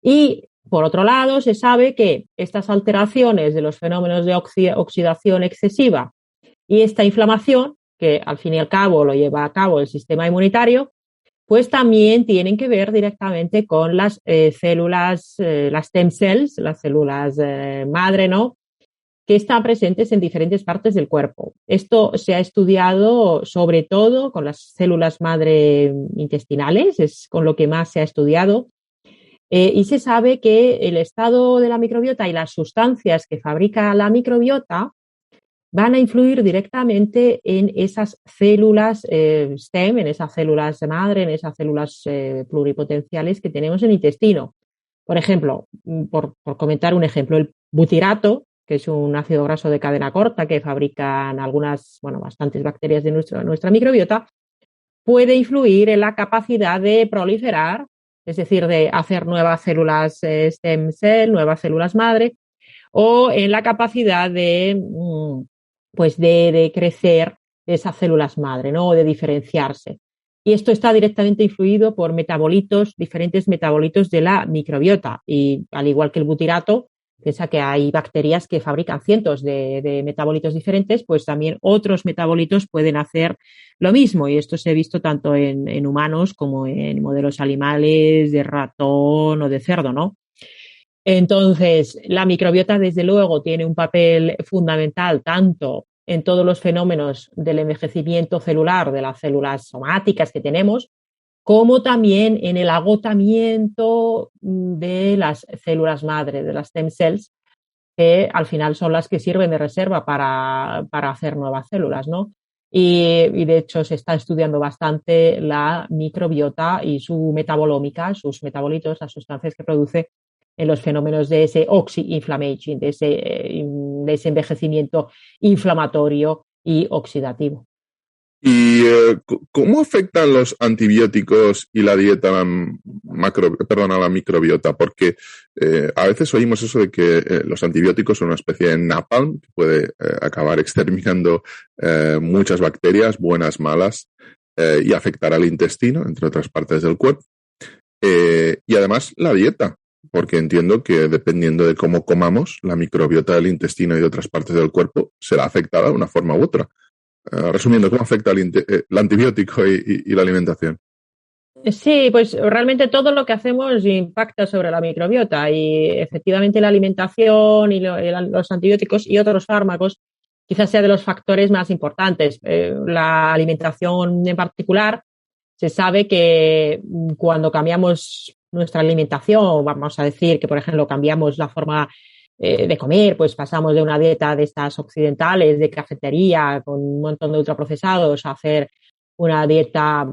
Y por otro lado, se sabe que estas alteraciones de los fenómenos de oxidación excesiva y esta inflamación, que al fin y al cabo lo lleva a cabo el sistema inmunitario, pues también tienen que ver directamente con las células, las stem cells, las células madre, ¿no? Que están presentes en diferentes partes del cuerpo. Esto se ha estudiado sobre todo con las células madre intestinales, es con lo que más se ha estudiado. Y se sabe que el estado de la microbiota y las sustancias que fabrica la microbiota van a influir directamente en esas células STEM, en esas células de madre, en esas células pluripotenciales que tenemos en el intestino. Por ejemplo, por comentar un ejemplo, el butirato, que es un ácido graso de cadena corta que fabrican bastantes bacterias de nuestra microbiota, puede influir en la capacidad de proliferar, es decir, de hacer nuevas células stem cell, nuevas células madre, o en la capacidad de crecer esas células madre, ¿no? O de diferenciarse. Y esto está directamente influido por diferentes metabolitos de la microbiota. Y al igual que el butirato, piensa que hay bacterias que fabrican cientos de metabolitos diferentes, pues también otros metabolitos pueden hacer lo mismo. Y esto se ha visto tanto en humanos como en modelos animales, de ratón o de cerdo, ¿no? Entonces, la microbiota, desde luego, tiene un papel fundamental tanto en todos los fenómenos del envejecimiento celular de las células somáticas que tenemos, como también en el agotamiento de las células madre, de las stem cells, que al final son las que sirven de reserva para hacer nuevas células, ¿no? Y de hecho se está estudiando bastante la microbiota y su metabolómica, sus metabolitos, las sustancias que produce en los fenómenos de ese oxy-inflammation, de ese envejecimiento inflamatorio y oxidativo. ¿Y cómo afectan los antibióticos y la dieta a la microbiota? Porque a veces oímos eso de que los antibióticos son una especie de napalm que puede acabar exterminando muchas bacterias, buenas, malas, y afectar al intestino, entre otras partes del cuerpo. Y además la dieta, porque entiendo que dependiendo de cómo comamos, la microbiota del intestino y de otras partes del cuerpo será afectada de una forma u otra. Resumiendo, ¿cómo afecta el antibiótico y la alimentación? Sí, pues realmente todo lo que hacemos impacta sobre la microbiota y efectivamente la alimentación y los antibióticos y otros fármacos quizás sea de los factores más importantes. La alimentación en particular, se sabe que cuando cambiamos nuestra alimentación, vamos a decir que, por ejemplo, cambiamos la forma de comer, pues pasamos de una dieta de estas occidentales, de cafetería, con un montón de ultraprocesados, a hacer una dieta,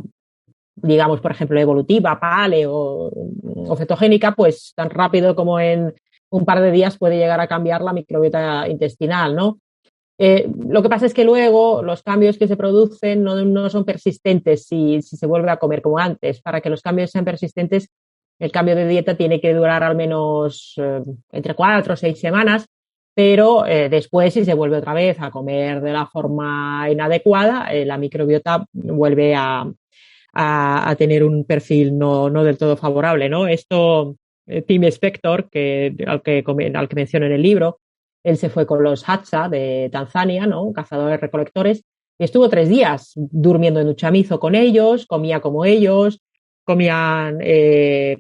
digamos, por ejemplo, evolutiva, paleo o cetogénica, pues tan rápido como en un par de días puede llegar a cambiar la microbiota intestinal, ¿no? Lo que pasa es que luego los cambios que se producen no son persistentes si se vuelve a comer como antes. Para que los cambios sean persistentes, el cambio de dieta tiene que durar al menos entre 4 o 6 semanas, pero después, si se vuelve otra vez a comer de la forma inadecuada, la microbiota vuelve a tener un perfil no del todo favorable, ¿no? Esto, Tim Spector, al que menciono en el libro, él se fue con los Hadza de Tanzania, ¿no? Cazadores recolectores, y estuvo 3 días durmiendo en un chamizo con ellos, comía como ellos, comían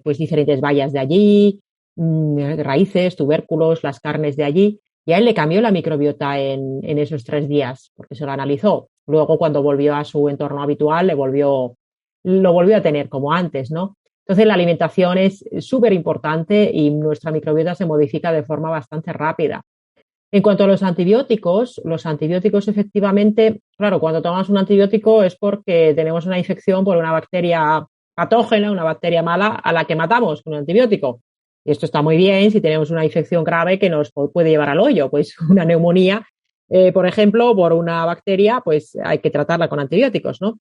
pues diferentes bayas de allí, raíces, tubérculos, las carnes de allí, y a él le cambió la microbiota en esos 3 días, porque se lo analizó. Luego, cuando volvió a su entorno habitual, lo volvió a tener como antes, ¿no? Entonces, la alimentación es súper importante y nuestra microbiota se modifica de forma bastante rápida. En cuanto a los antibióticos efectivamente, claro, cuando tomamos un antibiótico es porque tenemos una infección por una bacteria patógena, una bacteria mala a la que matamos con un antibiótico. Y esto está muy bien si tenemos una infección grave que nos puede llevar al hoyo, pues una neumonía, por ejemplo, por una bacteria, pues hay que tratarla con antibióticos, ¿no?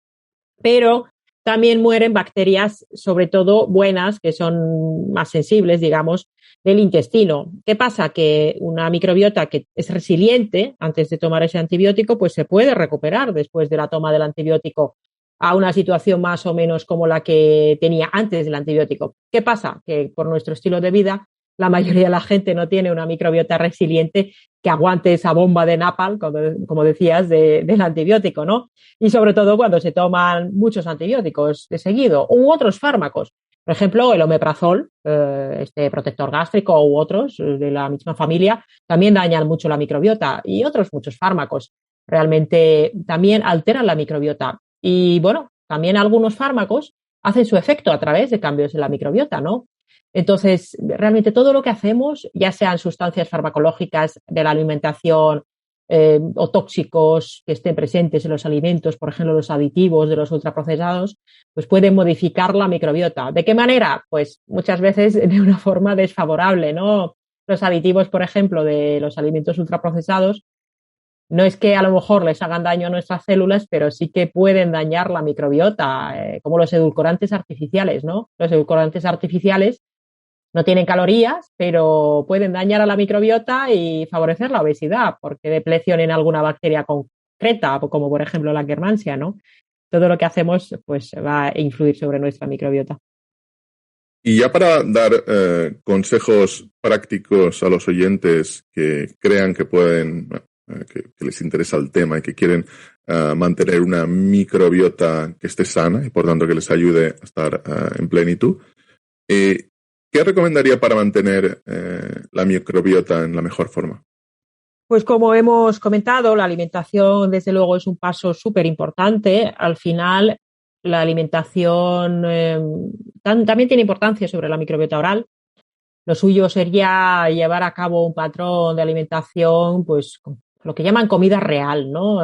Pero también mueren bacterias, sobre todo buenas, que son más sensibles, digamos, del intestino. ¿Qué pasa? Que una microbiota que es resiliente antes de tomar ese antibiótico, pues se puede recuperar después de la toma del antibiótico a una situación más o menos como la que tenía antes del antibiótico. ¿Qué pasa? Que por nuestro estilo de vida, la mayoría de la gente no tiene una microbiota resiliente que aguante esa bomba de napalm, como decías, del antibiótico, ¿no? Y sobre todo cuando se toman muchos antibióticos de seguido u otros fármacos. Por ejemplo, el omeprazol, este protector gástrico u otros de la misma familia, también dañan mucho la microbiota y otros muchos fármacos realmente también alteran la microbiota. Y bueno, también algunos fármacos hacen su efecto a través de cambios en la microbiota, ¿no? Entonces, realmente todo lo que hacemos, ya sean sustancias farmacológicas de la alimentación o tóxicos que estén presentes en los alimentos, por ejemplo, los aditivos de los ultraprocesados, pues pueden modificar la microbiota. ¿De qué manera? Pues muchas veces de una forma desfavorable, ¿no? Los aditivos, por ejemplo, de los alimentos ultraprocesados, no es que a lo mejor les hagan daño a nuestras células, pero sí que pueden dañar la microbiota, como los edulcorantes artificiales, ¿no? Los edulcorantes artificiales no tienen calorías, pero pueden dañar a la microbiota y favorecer la obesidad, porque deplecionen alguna bacteria concreta, como por ejemplo la Akkermansia, ¿no? Todo lo que hacemos pues va a influir sobre nuestra microbiota. Y ya para dar consejos prácticos a los oyentes que crean que pueden, que les interesa el tema y que quieren mantener una microbiota que esté sana y por tanto que les ayude a estar en plenitud, ¿qué recomendaría para mantener la microbiota en la mejor forma? Pues como hemos comentado, la alimentación desde luego es un paso súper importante. Al final, la alimentación también tiene importancia sobre la microbiota oral. Lo suyo sería llevar a cabo un patrón de alimentación, pues lo que llaman comida real, ¿no?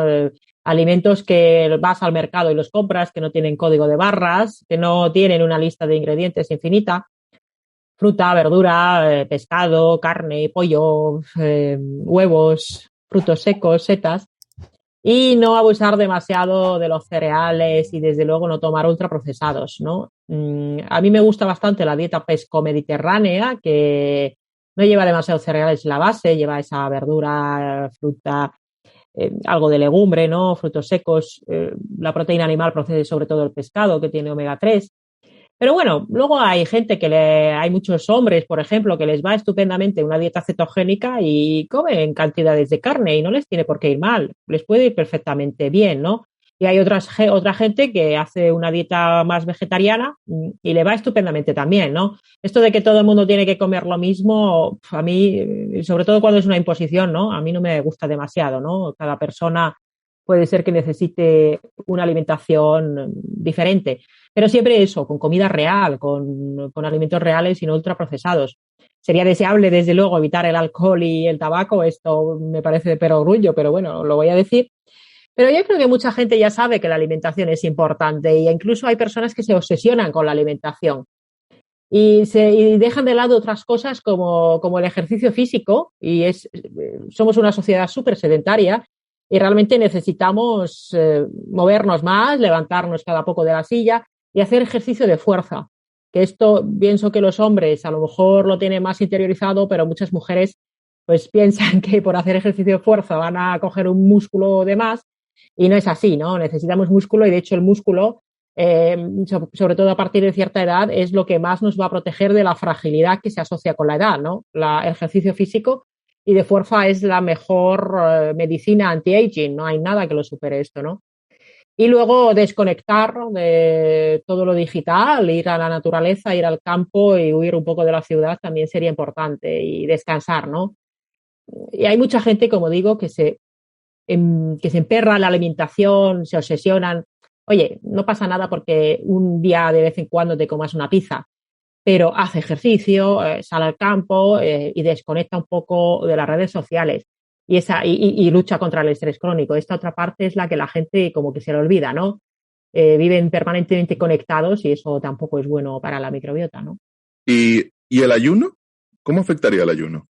Alimentos que vas al mercado y los compras, que no tienen código de barras, que no tienen una lista de ingredientes infinita. Fruta, verdura, pescado, carne, pollo, huevos, frutos secos, setas. Y no abusar demasiado de los cereales y desde luego no tomar ultraprocesados, ¿no? A mí me gusta bastante la dieta pesco-mediterránea, que no lleva demasiados cereales en la base, lleva esa verdura, fruta, algo de legumbre, ¿no? Frutos secos, la proteína animal procede sobre todo del pescado, que tiene omega 3. Pero bueno, luego hay gente hay muchos hombres, por ejemplo, que les va estupendamente una dieta cetogénica y comen cantidades de carne y no les tiene por qué ir mal, les puede ir perfectamente bien, ¿no? Y hay otra gente que hace una dieta más vegetariana y le va estupendamente también, ¿no? Esto de que todo el mundo tiene que comer lo mismo, a mí, sobre todo cuando es una imposición, ¿no? A mí no me gusta demasiado, ¿no? Cada persona puede ser que necesite una alimentación diferente. Pero siempre eso, con comida real, con alimentos reales y no ultraprocesados. Sería deseable, desde luego, evitar el alcohol y el tabaco. Esto me parece de perogrullo, pero bueno, lo voy a decir. Pero yo creo que mucha gente ya sabe que la alimentación es importante e incluso hay personas que se obsesionan con la alimentación y dejan de lado otras cosas como el ejercicio físico somos una sociedad súper sedentaria y realmente necesitamos movernos más, levantarnos cada poco de la silla y hacer ejercicio de fuerza. Que esto pienso que los hombres a lo mejor lo tienen más interiorizado, pero muchas mujeres pues piensan que por hacer ejercicio de fuerza van a coger un músculo de más y no es así, ¿no? Necesitamos músculo y de hecho el músculo, sobre todo a partir de cierta edad, es lo que más nos va a proteger de la fragilidad que se asocia con la edad, ¿no? El ejercicio físico y de fuerza es la mejor medicina anti-aging, no hay nada que lo supere esto, ¿no? Y luego desconectar de todo lo digital, ir a la naturaleza, ir al campo y huir un poco de la ciudad también sería importante y descansar, ¿no? Y hay mucha gente, como digo, que se emperra en la alimentación, se obsesionan. Oye, no pasa nada porque un día de vez en cuando te comas una pizza, pero haz ejercicio, sal al campo y desconecta un poco de las redes sociales y lucha contra el estrés crónico. Esta otra parte es la que la gente como que se le olvida, ¿no? Viven permanentemente conectados y eso tampoco es bueno para la microbiota, ¿no? ¿Y el ayuno? ¿Cómo afectaría el ayuno?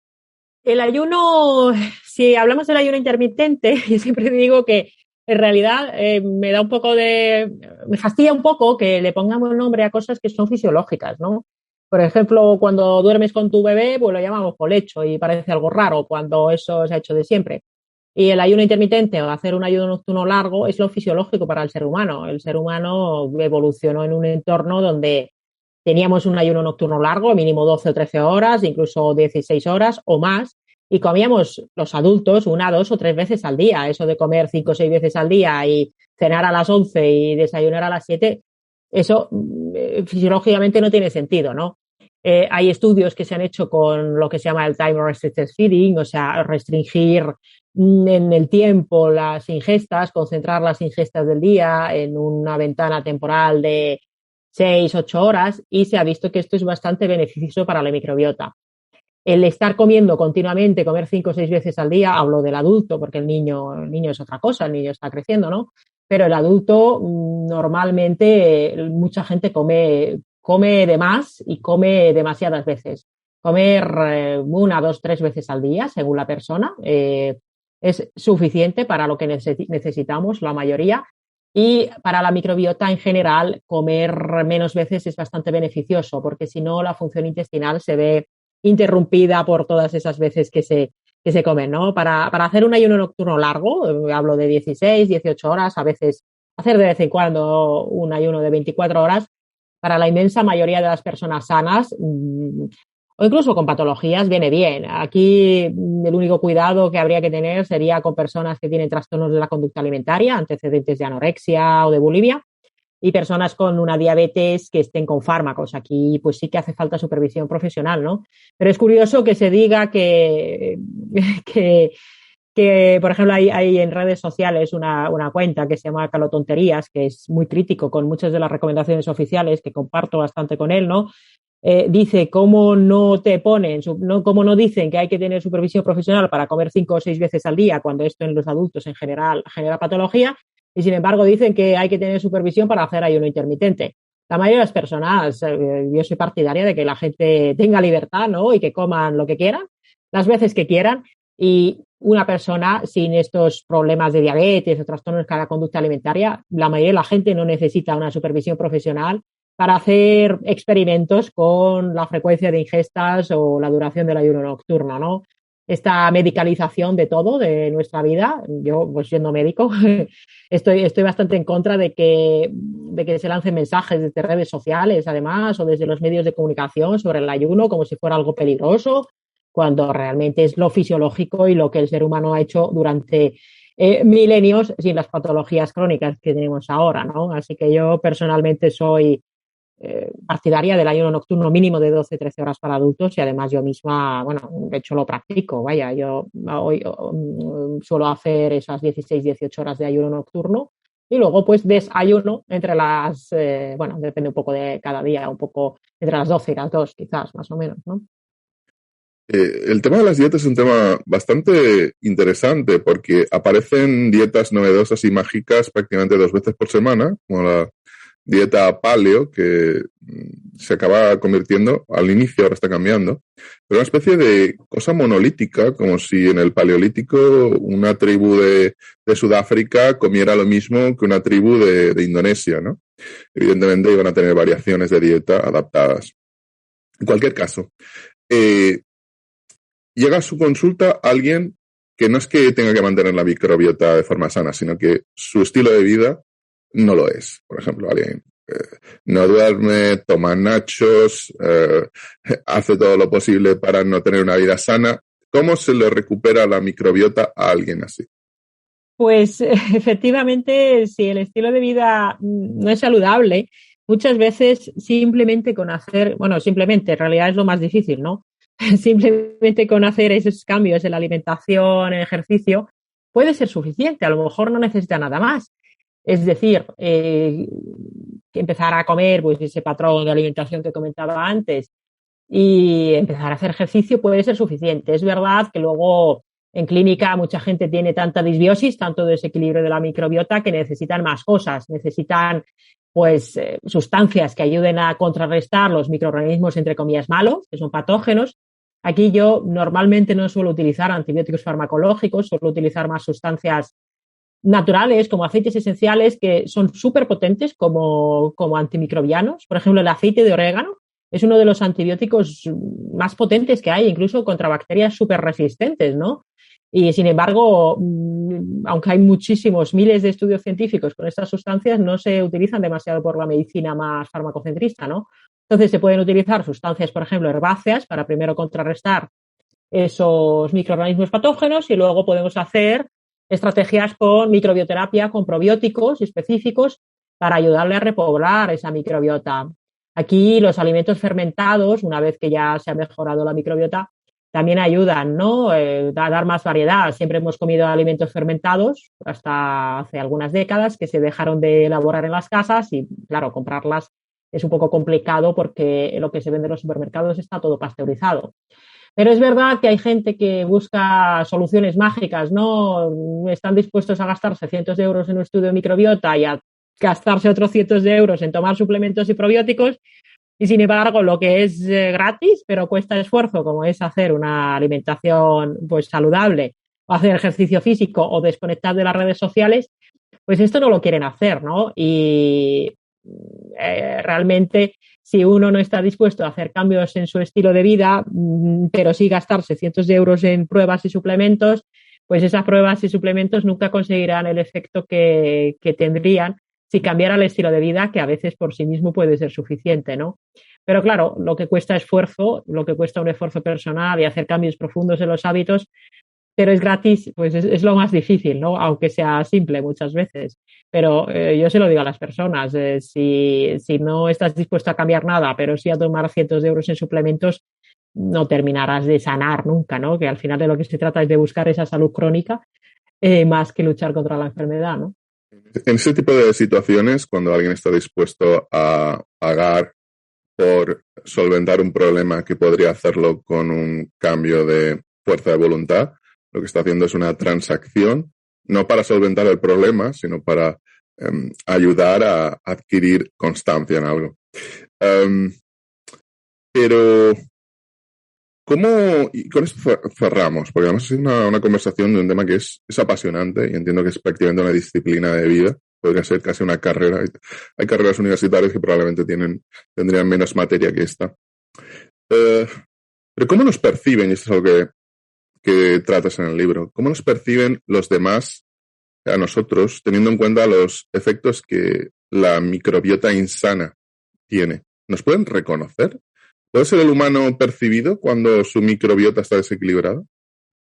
El ayuno, si hablamos del ayuno intermitente, yo siempre digo que en realidad me fastidia un poco que le pongamos nombre a cosas que son fisiológicas, ¿no? Por ejemplo, cuando duermes con tu bebé, pues lo llamamos colecho y parece algo raro cuando eso se ha hecho de siempre. Y el ayuno intermitente o hacer un ayuno nocturno largo es lo fisiológico para el ser humano. El ser humano evolucionó en un entorno donde teníamos un ayuno nocturno largo, mínimo 12 o 13 horas, incluso 16 horas o más, y comíamos los adultos 1, 2 o 3 veces al día. Eso de comer 5 o 6 veces al día y cenar a las 11 y desayunar a las 7, eso fisiológicamente no tiene sentido, ¿no? Hay estudios que se han hecho con lo que se llama el time restricted feeding, o sea, restringir en el tiempo las ingestas, concentrar las ingestas del día en una ventana temporal de 6, 8 horas y se ha visto que esto es bastante beneficioso para la microbiota. El estar comiendo continuamente, comer 5 o 6 veces al día, hablo del adulto, porque el niño es otra cosa, el niño está creciendo, ¿no? Pero el adulto normalmente mucha gente come de más y come demasiadas veces. Comer 1, 2, 3 veces al día, según la persona, es suficiente para lo que necesitamos, la mayoría. Y para la microbiota en general, comer menos veces es bastante beneficioso, porque si no, la función intestinal se ve interrumpida por todas esas veces que se comen, ¿no? Para hacer un ayuno nocturno largo, hablo de 16, 18 horas, a veces hacer de vez en cuando un ayuno de 24 horas, para la inmensa mayoría de las personas sanas o incluso con patologías viene bien. Aquí el único cuidado que habría que tener sería con personas que tienen trastornos de la conducta alimentaria, antecedentes de anorexia o de bulimia, y personas con una diabetes que estén con fármacos. Aquí pues sí que hace falta supervisión profesional, ¿no? Pero es curioso que se diga que por ejemplo, hay en redes sociales una cuenta que se llama Calotonterías, que es muy crítico con muchas de las recomendaciones oficiales, que comparto bastante con él, ¿no? Dice cómo no te ponen, cómo no dicen que hay que tener supervisión profesional para comer 5 o 6 veces al día, cuando esto en los adultos en general genera patología, y sin embargo dicen que hay que tener supervisión para hacer ayuno intermitente. La mayoría de las personas, yo soy partidaria de que la gente tenga libertad, ¿no? Y que coman lo que quieran, las veces que quieran, y una persona sin estos problemas de diabetes o trastornos de la conducta alimentaria, la mayoría de la gente no necesita una supervisión profesional para hacer experimentos con la frecuencia de ingestas o la duración del ayuno nocturno, ¿no? Esta medicalización de todo, de nuestra vida, yo, pues siendo médico, estoy bastante en contra de que se lancen mensajes desde redes sociales, además, o desde los medios de comunicación sobre el ayuno como si fuera algo peligroso, cuando realmente es lo fisiológico y lo que el ser humano ha hecho durante milenios sin las patologías crónicas que tenemos ahora, ¿no? Así que yo personalmente soy partidaria del ayuno nocturno mínimo de 12-13 horas para adultos y además yo misma, bueno, de hecho lo practico, vaya, yo hoy suelo hacer esas 16-18 horas de ayuno nocturno y luego pues desayuno entre las, bueno, depende un poco de cada día, un poco entre las 12 y las 2 quizás, más o menos, ¿no? El tema de las dietas es un tema bastante interesante porque aparecen dietas novedosas y mágicas prácticamente 2 veces por semana, como la dieta paleo, que se acaba convirtiendo, al inicio ahora está cambiando, pero una especie de cosa monolítica, como si en el paleolítico una tribu de Sudáfrica comiera lo mismo que una tribu de Indonesia, ¿no? Evidentemente iban a tener variaciones de dieta adaptadas. En cualquier caso, llega a su consulta alguien que no es que tenga que mantener la microbiota de forma sana, sino que su estilo de vida no lo es. Por ejemplo, alguien no duerme, toma nachos, hace todo lo posible para no tener una vida sana. ¿Cómo se le recupera la microbiota a alguien así? Pues efectivamente, si el estilo de vida no es saludable, muchas veces simplemente con hacer, bueno, simplemente, en realidad es lo más difícil, ¿no? Simplemente con hacer esos cambios en la alimentación, en el ejercicio, puede ser suficiente. A lo mejor no necesita nada más. Es decir, que empezar a comer pues ese patrón de alimentación que comentaba antes y empezar a hacer ejercicio puede ser suficiente. Es verdad que luego en clínica mucha gente tiene tanta disbiosis, tanto desequilibrio de la microbiota que necesitan más cosas, necesitan pues sustancias que ayuden a contrarrestar los microorganismos entre comillas malos, que son patógenos. Aquí yo normalmente no suelo utilizar antibióticos farmacológicos, suelo utilizar más sustancias naturales como aceites esenciales que son súper potentes como antimicrobianos. Por ejemplo, el aceite de orégano es uno de los antibióticos más potentes que hay, incluso contra bacterias súper resistentes, ¿no? Y sin embargo, aunque hay muchísimos, miles de estudios científicos con estas sustancias, no se utilizan demasiado por la medicina más farmacocentrista, ¿no? Entonces se pueden utilizar sustancias, por ejemplo, herbáceas para primero contrarrestar esos microorganismos patógenos y luego podemos hacer estrategias con microbioterapia, con probióticos específicos para ayudarle a repoblar esa microbiota. Aquí los alimentos fermentados, una vez que ya se ha mejorado la microbiota, también ayudan, ¿no? A dar más variedad. Siempre hemos comido alimentos fermentados hasta hace algunas décadas que se dejaron de elaborar en las casas y, claro, comprarlas es un poco complicado porque lo que se vende en los supermercados está todo pasteurizado. Pero es verdad que hay gente que busca soluciones mágicas, ¿no? Están dispuestos a gastarse cientos de euros en un estudio de microbiota y a gastarse otros cientos de euros en tomar suplementos y probióticos. Y sin embargo, lo que es gratis, pero cuesta esfuerzo, como es hacer una alimentación pues saludable, o hacer ejercicio físico o desconectar de las redes sociales, pues esto no lo quieren hacer, ¿no? Y realmente, si uno no está dispuesto a hacer cambios en su estilo de vida, pero sí gastarse cientos de euros en pruebas y suplementos, pues esas pruebas y suplementos nunca conseguirán el efecto que tendrían si cambiara el estilo de vida, que a veces por sí mismo puede ser suficiente, ¿no? Pero claro, lo que cuesta esfuerzo, lo que cuesta un esfuerzo personal y hacer cambios profundos en los hábitos, pero es gratis, pues es lo más difícil, ¿no? Aunque sea simple muchas veces. Pero yo se lo digo a las personas, si no estás dispuesto a cambiar nada, pero sí a tomar cientos de euros en suplementos, no terminarás de sanar nunca, ¿no? Que al final de lo que se trata es de buscar esa salud crónica más que luchar contra la enfermedad, ¿no? En ese tipo de situaciones, cuando alguien está dispuesto a pagar por solventar un problema que podría hacerlo con un cambio de fuerza de voluntad, lo que está haciendo es una transacción, no para solventar el problema, sino para ayudar a adquirir constancia en algo. Pero, ¿cómo? Y con esto cerramos, porque además es una conversación de un tema que es apasionante y entiendo que es prácticamente una disciplina de vida. Podría ser casi una carrera. Hay carreras universitarias que probablemente tendrían menos materia que esta. Pero ¿cómo nos perciben? Y esto es algo que tratas en el libro. ¿Cómo nos perciben los demás a nosotros, teniendo en cuenta los efectos que la microbiota insana tiene? ¿Nos pueden reconocer? ¿Puede ser el humano percibido cuando su microbiota está desequilibrada?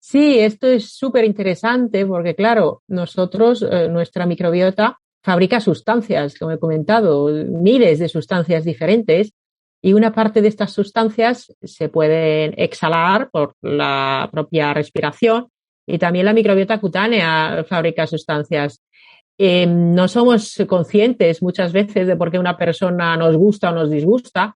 Sí, esto es súper interesante porque, claro, nosotros, nuestra microbiota fabrica sustancias, como he comentado, miles de sustancias diferentes, y una parte de estas sustancias se pueden exhalar por la propia respiración, y también la microbiota cutánea fabrica sustancias. No somos conscientes muchas veces de por qué una persona nos gusta o nos disgusta.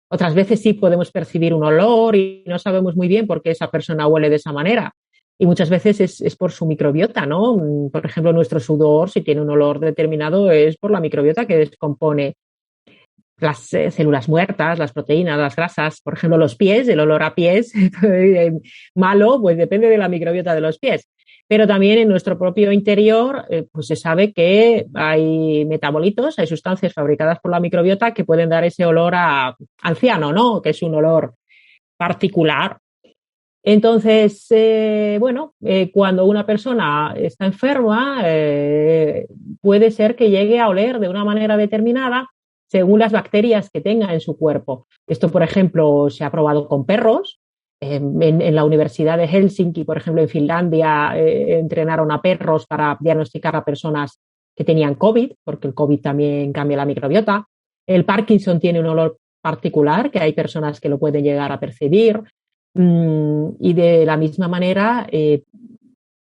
Otras veces sí podemos percibir un olor y no sabemos muy bien por qué esa persona huele de esa manera. Y muchas veces es por su microbiota, ¿no? Por ejemplo, nuestro sudor, si tiene un olor determinado, es por la microbiota que descompone las células muertas, las proteínas, las grasas. Por ejemplo, los pies, el olor a pies malo, pues depende de la microbiota de los pies. Pero también en nuestro propio interior, pues se sabe que hay metabolitos, hay sustancias fabricadas por la microbiota que pueden dar ese olor a anciano, ¿no? Que es un olor particular. Entonces, cuando una persona está enferma, puede ser que llegue a oler de una manera determinada según las bacterias que tenga en su cuerpo. Esto, por ejemplo, se ha probado con perros. En la Universidad de Helsinki, por ejemplo, en Finlandia, entrenaron a perros para diagnosticar a personas que tenían COVID, porque el COVID también cambia la microbiota. El Parkinson tiene un olor particular, que hay personas que lo pueden llegar a percibir. Y de la misma manera,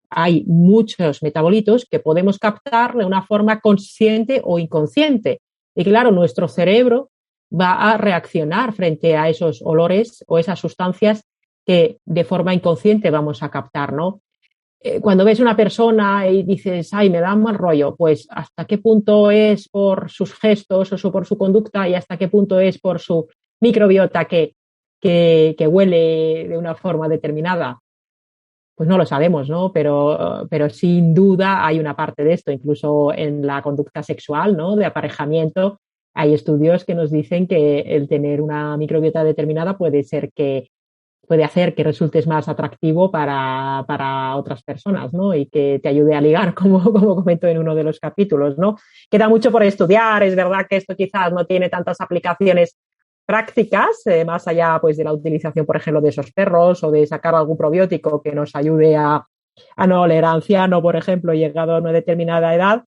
hay muchos metabolitos que podemos captar de una forma consciente o inconsciente. Y claro, nuestro cerebro va a reaccionar frente a esos olores o esas sustancias que de forma inconsciente vamos a captar, ¿no? Cuando ves una persona y dices, ay, me da un mal rollo, pues hasta qué punto es por sus gestos o por su conducta y hasta qué punto es por su microbiota que huele de una forma determinada. Pues no lo sabemos, ¿no? Pero sin duda hay una parte de esto, incluso en la conducta sexual, ¿no? De aparejamiento, hay estudios que nos dicen que el tener una microbiota determinada puede hacer que resultes más atractivo para otras personas, ¿no? Y que te ayude a ligar, como comento en uno de los capítulos, ¿no? Queda mucho por estudiar, es verdad que esto quizás no tiene tantas aplicaciones prácticas, más allá pues de la utilización, por ejemplo, de esos perros o de sacar algún probiótico que nos ayude a no oler a anciano, por ejemplo, llegado a una determinada edad,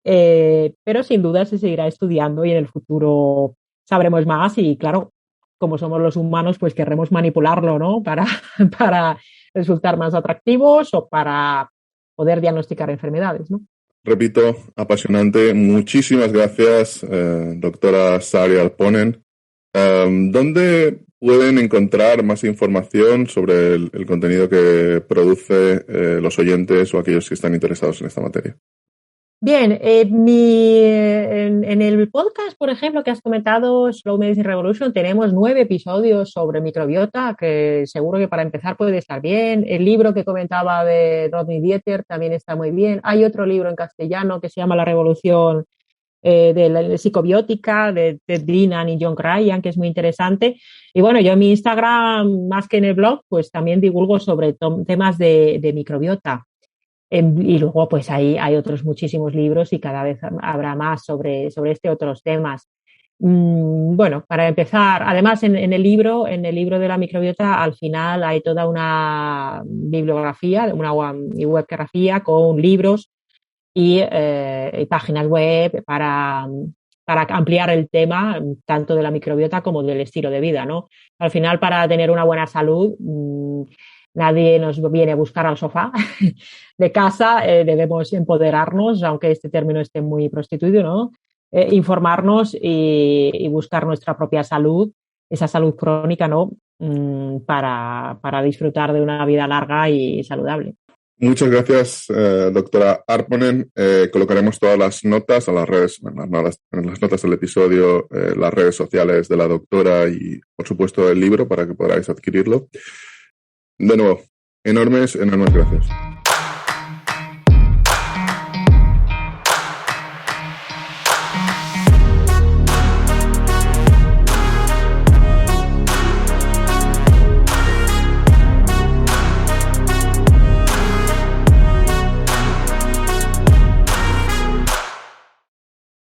pero sin duda se seguirá estudiando y en el futuro sabremos más y, claro, como somos los humanos, pues querremos manipularlo, ¿no? Para resultar más atractivos o para poder diagnosticar enfermedades, ¿no? Repito, apasionante. Muchísimas gracias, doctora Sari Alponen. ¿Dónde pueden encontrar más información sobre el contenido que produce los oyentes o aquellos que están interesados en esta materia? Bien, en el podcast, por ejemplo, que has comentado, Slow Medicine Revolution, tenemos 9 episodios sobre microbiota, que seguro que para empezar puede estar bien. El libro que comentaba de Rodney Dieter también está muy bien. Hay otro libro en castellano que se llama La Revolución de la psicobiótica, de Ted Greenan y John Ryan, que es muy interesante. Y bueno, yo en mi Instagram, más que en el blog, pues también divulgo sobre temas de microbiota. Y luego, pues ahí hay otros muchísimos libros y cada vez habrá más sobre otros temas. Bueno, para empezar, además en el libro de la microbiota, al final hay toda una bibliografía, una webgrafía con libros y páginas web para ampliar el tema tanto de la microbiota como del estilo de vida, ¿no? Al final, para tener una buena salud, nadie nos viene a buscar al sofá de casa, debemos empoderarnos, aunque este término esté muy prostituido, ¿no? Informarnos y buscar nuestra propia salud, esa salud crónica, ¿no? Para disfrutar de una vida larga y saludable. Muchas gracias, doctora Arponen. Colocaremos todas las notas a las redes, en las notas del episodio, las redes sociales de la doctora y, por supuesto, el libro para que podáis adquirirlo. De nuevo, enormes gracias.